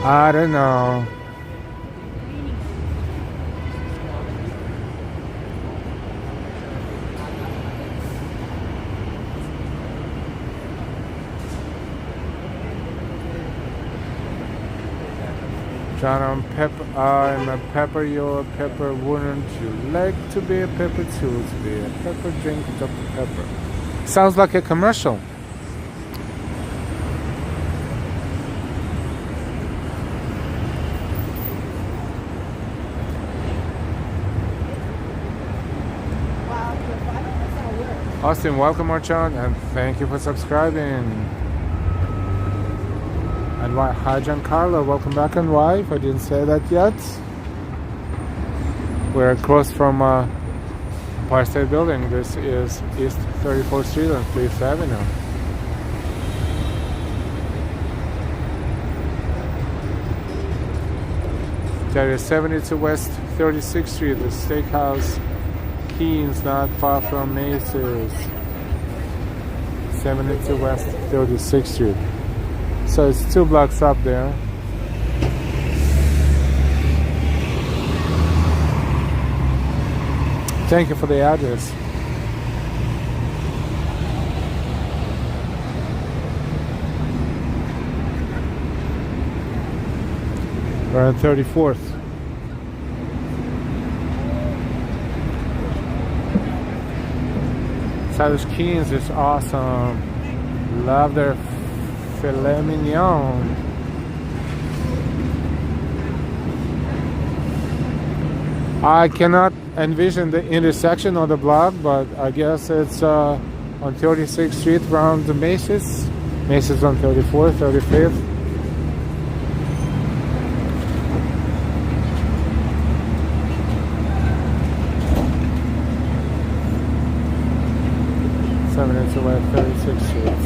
I don't know. John, I'm a pepper, you're a pepper. Wouldn't you like to be a pepper too? To be a pepper, drink Dr. Pepper. Sounds like a commercial. Austin, welcome, Archon, and thank you for subscribing. And hi, Giancarlo, welcome back. And why? If I didn't say that yet, we're across from Empire State Building. This is East 34th Street and 5th Avenue. There is 72 West 36th Street, the steakhouse Keen's, not far from Macy's. 72 West 36th Street. So it's 2 blocks up there. Thank you for the address. We're on 34th. Savage Keen's is awesome. Love their filet mignon. I cannot envision the intersection of the block, but I guess it's on 36th Street around the Macy's. Macy's on 34th, 35th. It's away at 36th Street.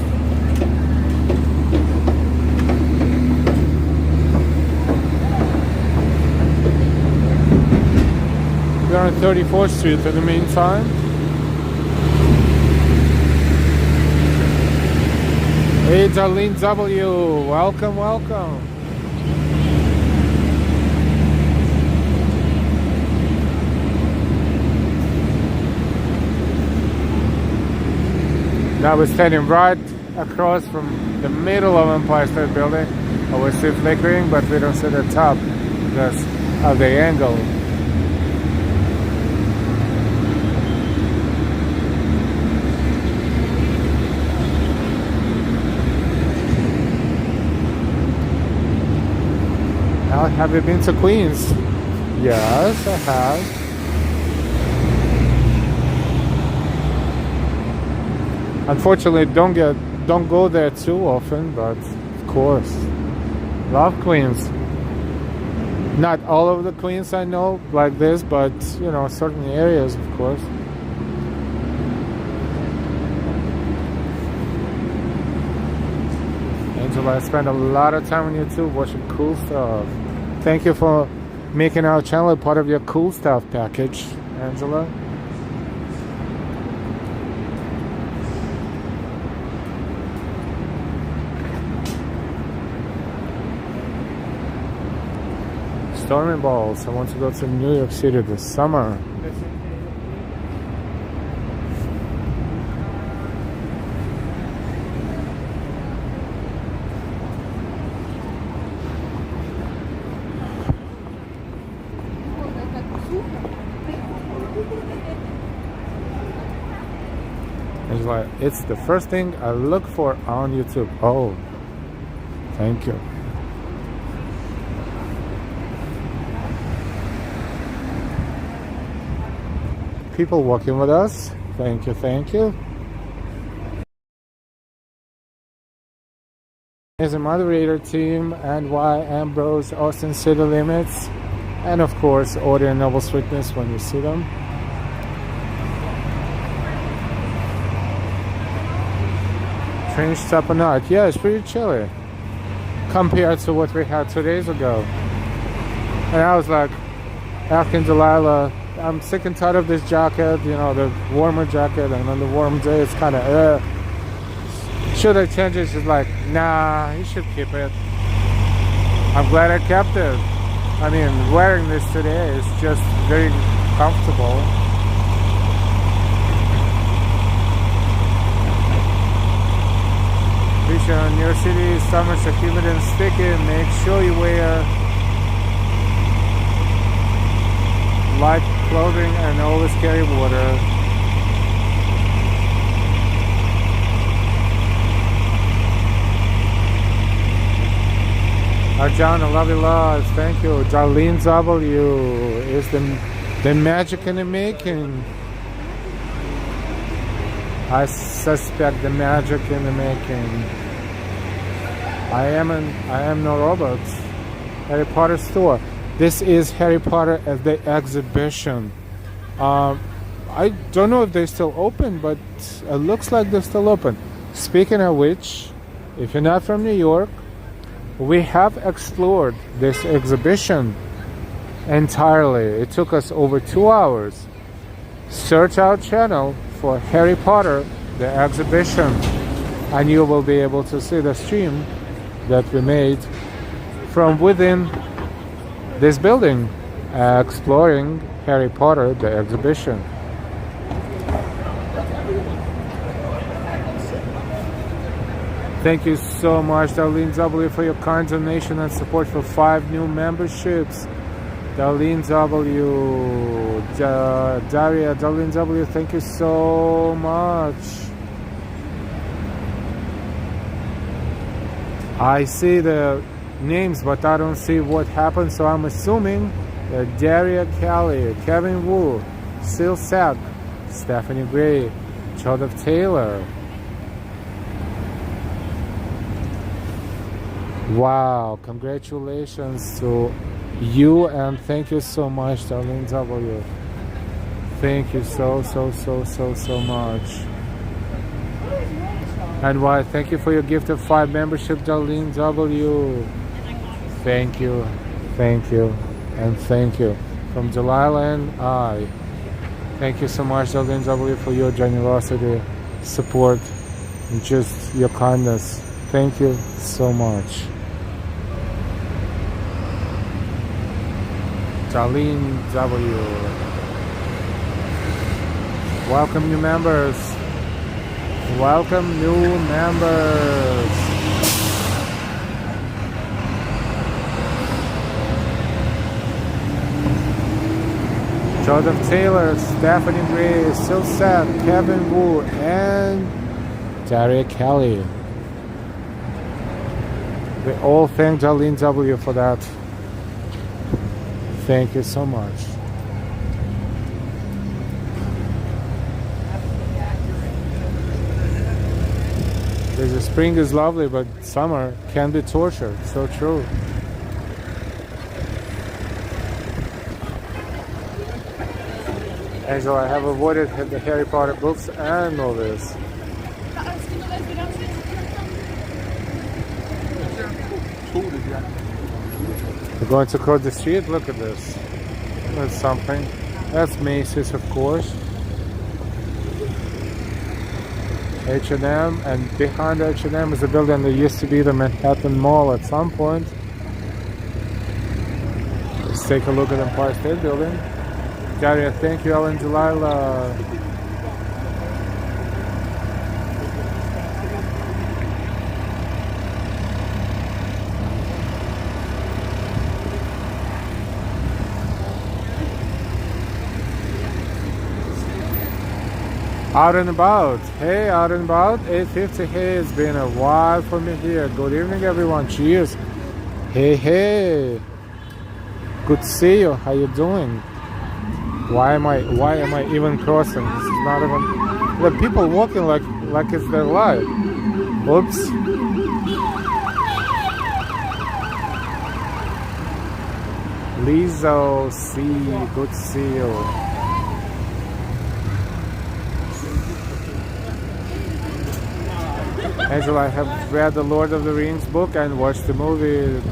We're on 34th Street in the meantime. Hey, Darlene W. Welcome, welcome. Now we're standing right across from the middle of Empire State Building. We see flickering, but we don't see the top because of the angle. Now, have you been to Queens? Yes, I have. Unfortunately, don't go there too often, but of course, love Queens. Not all of the Queens I know like this, but you know, certain areas, of course. Angela, I spend a lot of time on YouTube watching cool stuff. Thank you for making our channel part of your cool stuff package, Angela. Storming balls. I want to go to New York City this summer. It's like, it's the first thing I look for on YouTube. Oh, thank you. People walking with us. Thank you, thank you. As a moderator team, NY, Ambrose, Austin City Limits, and of course, Order and Noble Sweetness when you see them. Strange stop or not? Yeah, it's pretty chilly compared to what we had 2 days ago. And I was like asking Delilah, I'm sick and tired of this jacket, you know, the warmer jacket, and on the warm day it's kind of, should I change it? She's like, nah, you should keep it. I'm glad I kept it. I mean, wearing this today is just very comfortable. In your city, summers are humid and sticky. Make sure you wear light clothing and always carry water. John, I love you lots. Thank you. Darlene W is the magic in the making. I suspect the magic in the making. I am no robot. Harry Potter store. This is Harry Potter at the exhibition. I don't know if they're still open, but it looks like they're still open. Speaking of which, if you're not from New York, we have explored this exhibition entirely. It took us over 2 hours. Search our channel for Harry Potter, the exhibition, and you will be able to see the stream that we made from within this building, exploring Harry Potter, the exhibition. Thank you so much, Darlene W, for your kind donation and support for 5 new memberships. Darlene W, Daria, Darlene W, thank you so much. I see the names, but I don't see what happened, so I'm assuming Daria Kelly, Kevin Wu, Sil Sack, Stephanie Gray, Joseph Taylor. Wow, congratulations to you, and thank you so much, Darlene W. Thank you so much. And why? Thank you for your gift of 5 membership, Darlene W. Thank you, and thank you. From Delilah and I. Thank you so much, Darlene W, for your generosity, support, and just your kindness. Thank you so much. Darlene W. Welcome new members. Welcome new members. Joseph Taylor, Stephanie Gray, Silsat, Kevin Wu, and Daria Kelly. We all thank Darlene W for that. Thank you so much. The spring is lovely, but summer can be torture. So true. Angela, I have avoided the Harry Potter books and movies. We're going to cross the street. Look at this. That's something. That's Macy's, of course. H&M, and behind H&M is a building that used to be the Manhattan Mall at some point. Let's take a look at Empire State Building. Daria, thank you, Ellen Delilah. Out and about. Hey, out and about. 8:50. Hey, it's been a while for me here. Good evening, everyone. Cheers. Hey, hey. Good to see you. How you doing? Why am I even crossing? This is not even. The people walking like it's their life. Oops. Lizzo, good to see you. Angela, I have read the Lord of the Rings book and watched the movie.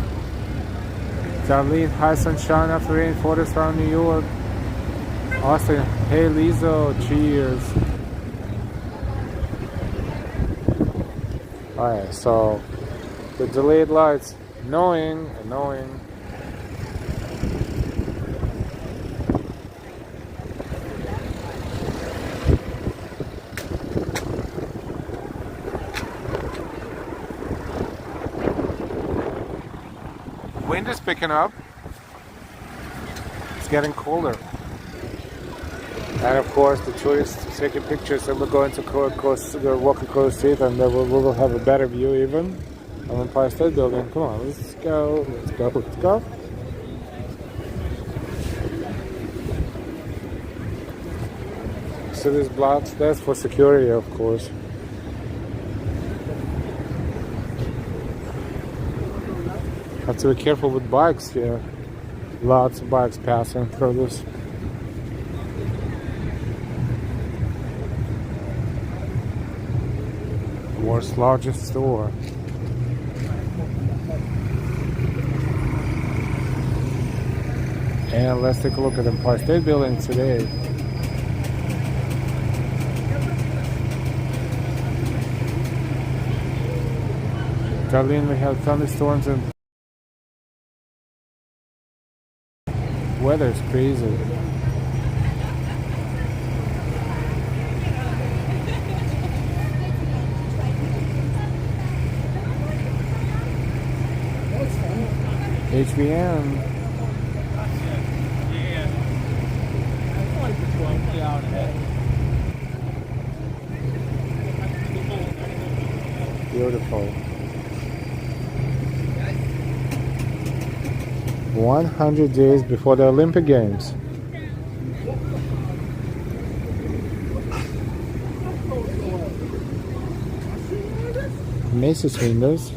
Darlene, hi sunshine after rain, photos from New York. Austin, hey Lizzo, cheers. Alright, so the delayed lights, annoying. Wind is picking up. It's getting colder. And of course the tourists taking pictures, and we're going to walk across the street, and we will have a better view even of Empire State Building. Come on, let's go. So these blocks, that's for security, of course. Have to be careful with bikes here. Lots of bikes passing through this. World's largest store. And let's take a look at the Empire State Building today. Darlene, we have thunderstorms and weather's crazy. HBM. Beautiful. 100 days before the Olympic Games. Macy's windows.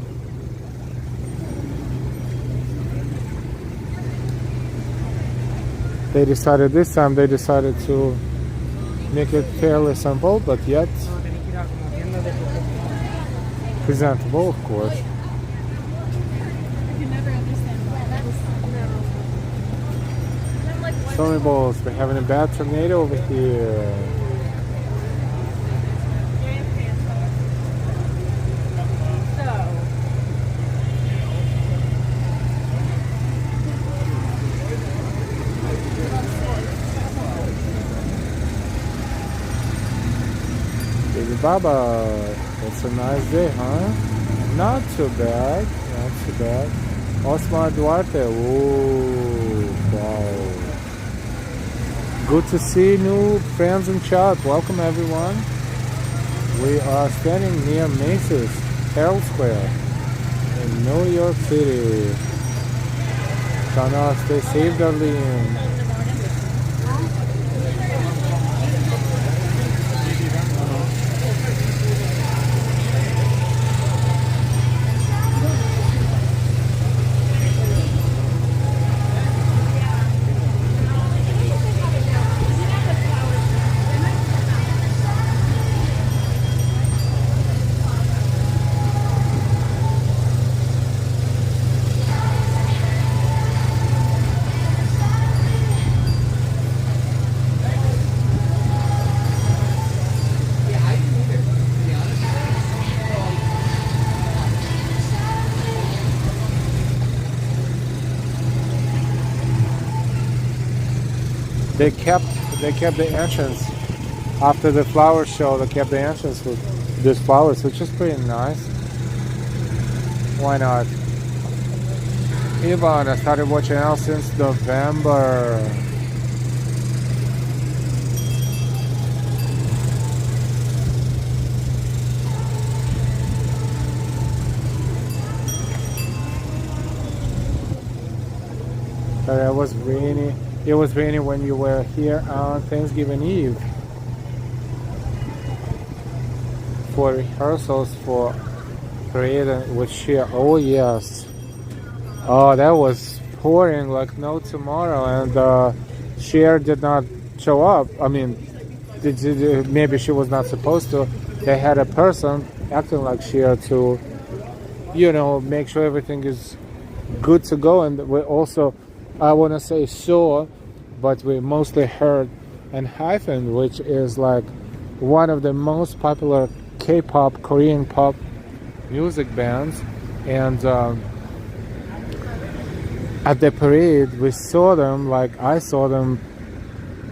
This time they decided to make it fairly simple, but yet presentable, of course. Stormy balls, we're having a bad tornado over here. Baby Baba, it's a nice day, huh? Not too bad, not too bad. Osmar Duarte, ooh, wow. Good to see new friends in chat. Welcome everyone. We are standing near Macy's, Herald Square in New York City. Donna, stay safe, darling. They kept the entrance after the flower show. They kept the entrance with these flowers, which is pretty nice. Why not? Ivan, I started watching now since November. Sorry, it was rainy. It was raining when you were here on Thanksgiving Eve for rehearsals for parade with Cher. Oh yes. Oh, that was pouring like no tomorrow, and Cher did not show up. I mean, maybe she was not supposed to. They had a person acting like Cher to, you know, make sure everything is good to go, and we also, I want to say saw, but we mostly heard and Hyphen, which is like one of the most popular K-pop, Korean pop music bands. And at the parade, we saw them, like I saw them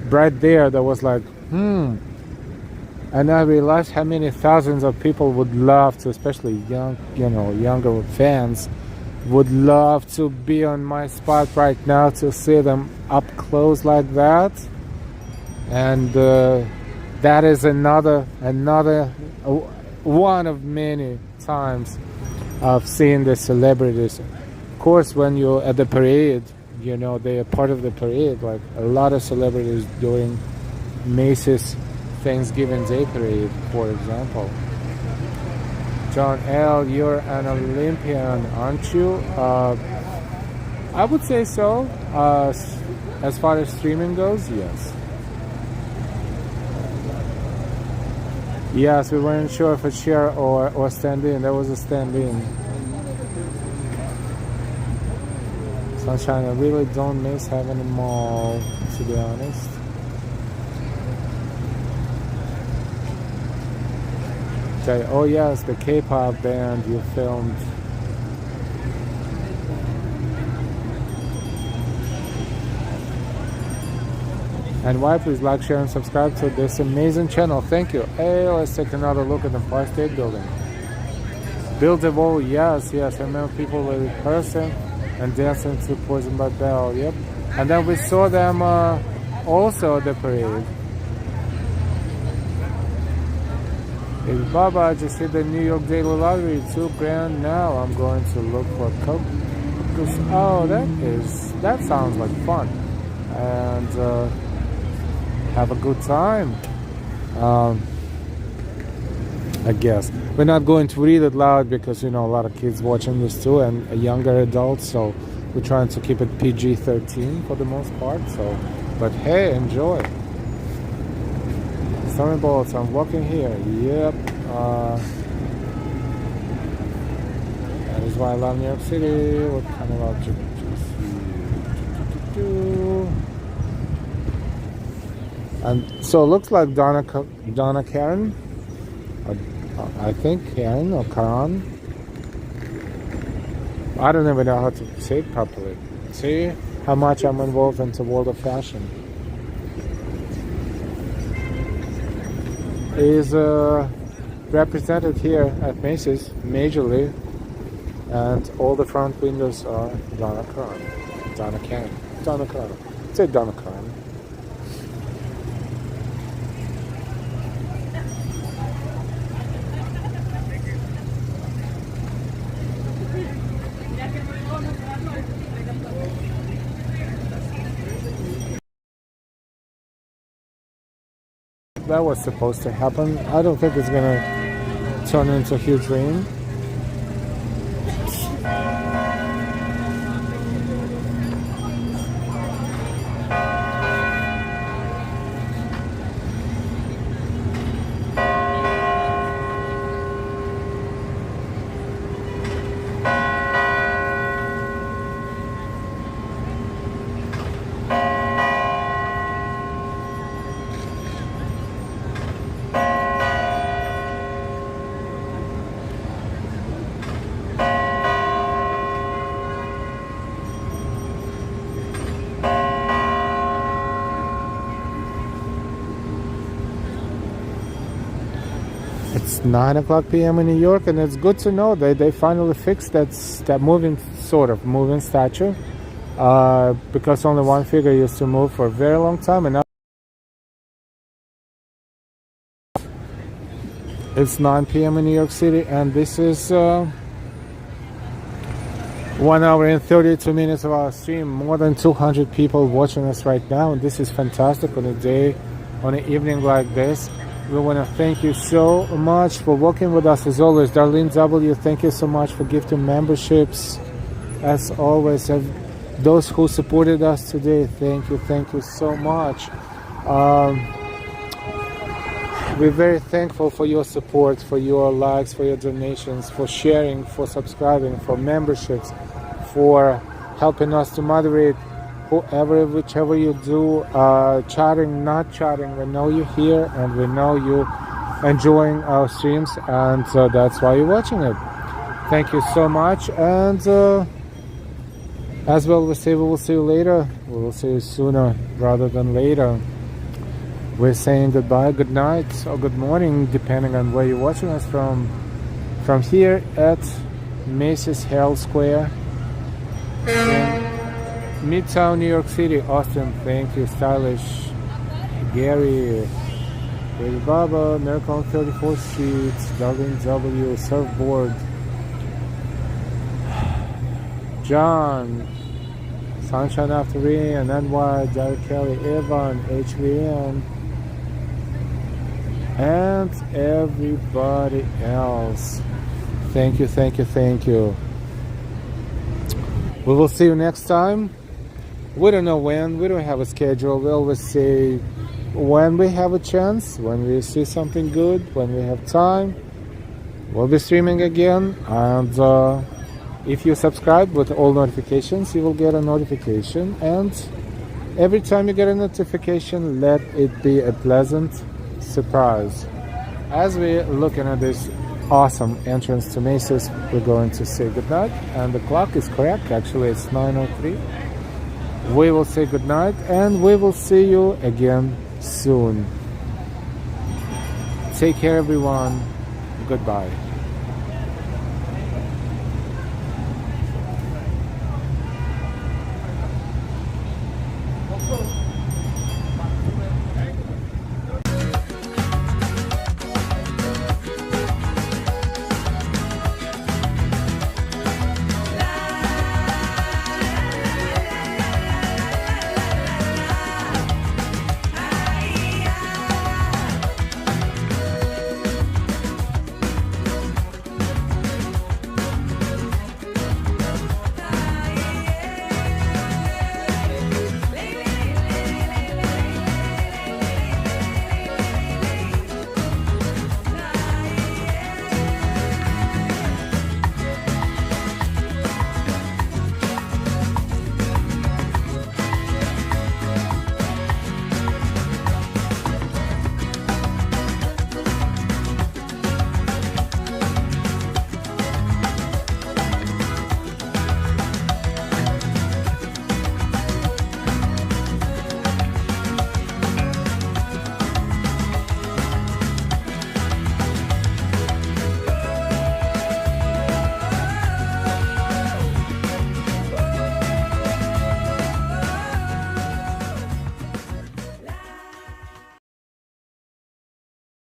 right there. That was like, and I realized how many thousands of people would love to, especially young, you know, younger fans, would love to be on my spot right now to see them up close like that. And that is another one of many times I've seen the celebrities. Of course, when you're at the parade, you know, they are part of the parade, like a lot of celebrities doing Macy's Thanksgiving Day parade, for example. John L., you're an Olympian, aren't you? I would say so. As far as streaming goes, yes. Yes, we weren't sure if it's chair or stand-in. There was a stand-in. Sunshine, I really don't miss having a mall, to be honest. Okay. Oh yes, the K-pop band you filmed. And why please like, share, and subscribe to this amazing channel. Thank you. Hey, let's take another look at the Empire State Building. Build a wall, yes. I remember people were rehearsing and dancing to Poison by Bell. Yep. And then we saw them also at the parade. Hey, Baba, I just hit the New York Daily Lottery, $2,000 now. I'm going to look for a Coke. Oh, that sounds like fun. And have a good time. I guess we're not going to read it loud because, you know, a lot of kids watching this too, and younger adults, so we're trying to keep it PG-13 for the most part. So, but hey, enjoy. Stormy Bolts, I'm walking here. Yep. That is why I love New York City. What kind of object? And so it looks like Donna Karen, I think Karen or Karan. I don't even know how to say it properly. See how much I'm involved into world of fashion. Is represented here at Macy's majorly, and all the front windows are Donna Karen. Say Donna Karen. that was supposed to happen. I don't think it's gonna turn into huge rain. It's 9 o'clock p.m. in New York, and it's good to know that they finally fixed that moving statue, because only one figure used to move for a very long time, and now it's 9 p.m. in New York City, and this is 1 hour and 32 minutes of our stream. More than 200 people watching us right now, and this is fantastic on an evening like this. We want to thank you so much for working with us as always. Darlene W, thank you so much for gifting memberships. As always, those who supported us today, thank you so much. We're very thankful for your support, for your likes, for your donations, for sharing, for subscribing, for memberships, for helping us to moderate. Whichever you do, chatting, not chatting, we know you're here and we know you're enjoying our streams, and that's why you're watching it. Thank you so much, and as well we will see you later. We will see you sooner rather than later. We're saying goodbye, good night, or good morning, depending on where you're watching us from here at Macy's Herald Square in Midtown, New York City. Austin, thank you. Stylish, Gary, Baby Baba, Miracle on 34th Street, Darlene W, Surfboard, John, Sunshine After Rain, NY, Derek Kelly, Evan, HVN, and everybody else. Thank you. We will see you next time. We don't know when, we don't have a schedule. We always say when we have a chance, when we see something good, when we have time, we'll be streaming again. And if you subscribe with all notifications, you will get a notification. And every time you get a notification, let it be a pleasant surprise. As we're looking at this awesome entrance to Macy's, we're going to say goodnight, and the clock is correct. Actually, it's 9:03. We will say goodnight, and we will see you again soon. Take care, everyone. Goodbye.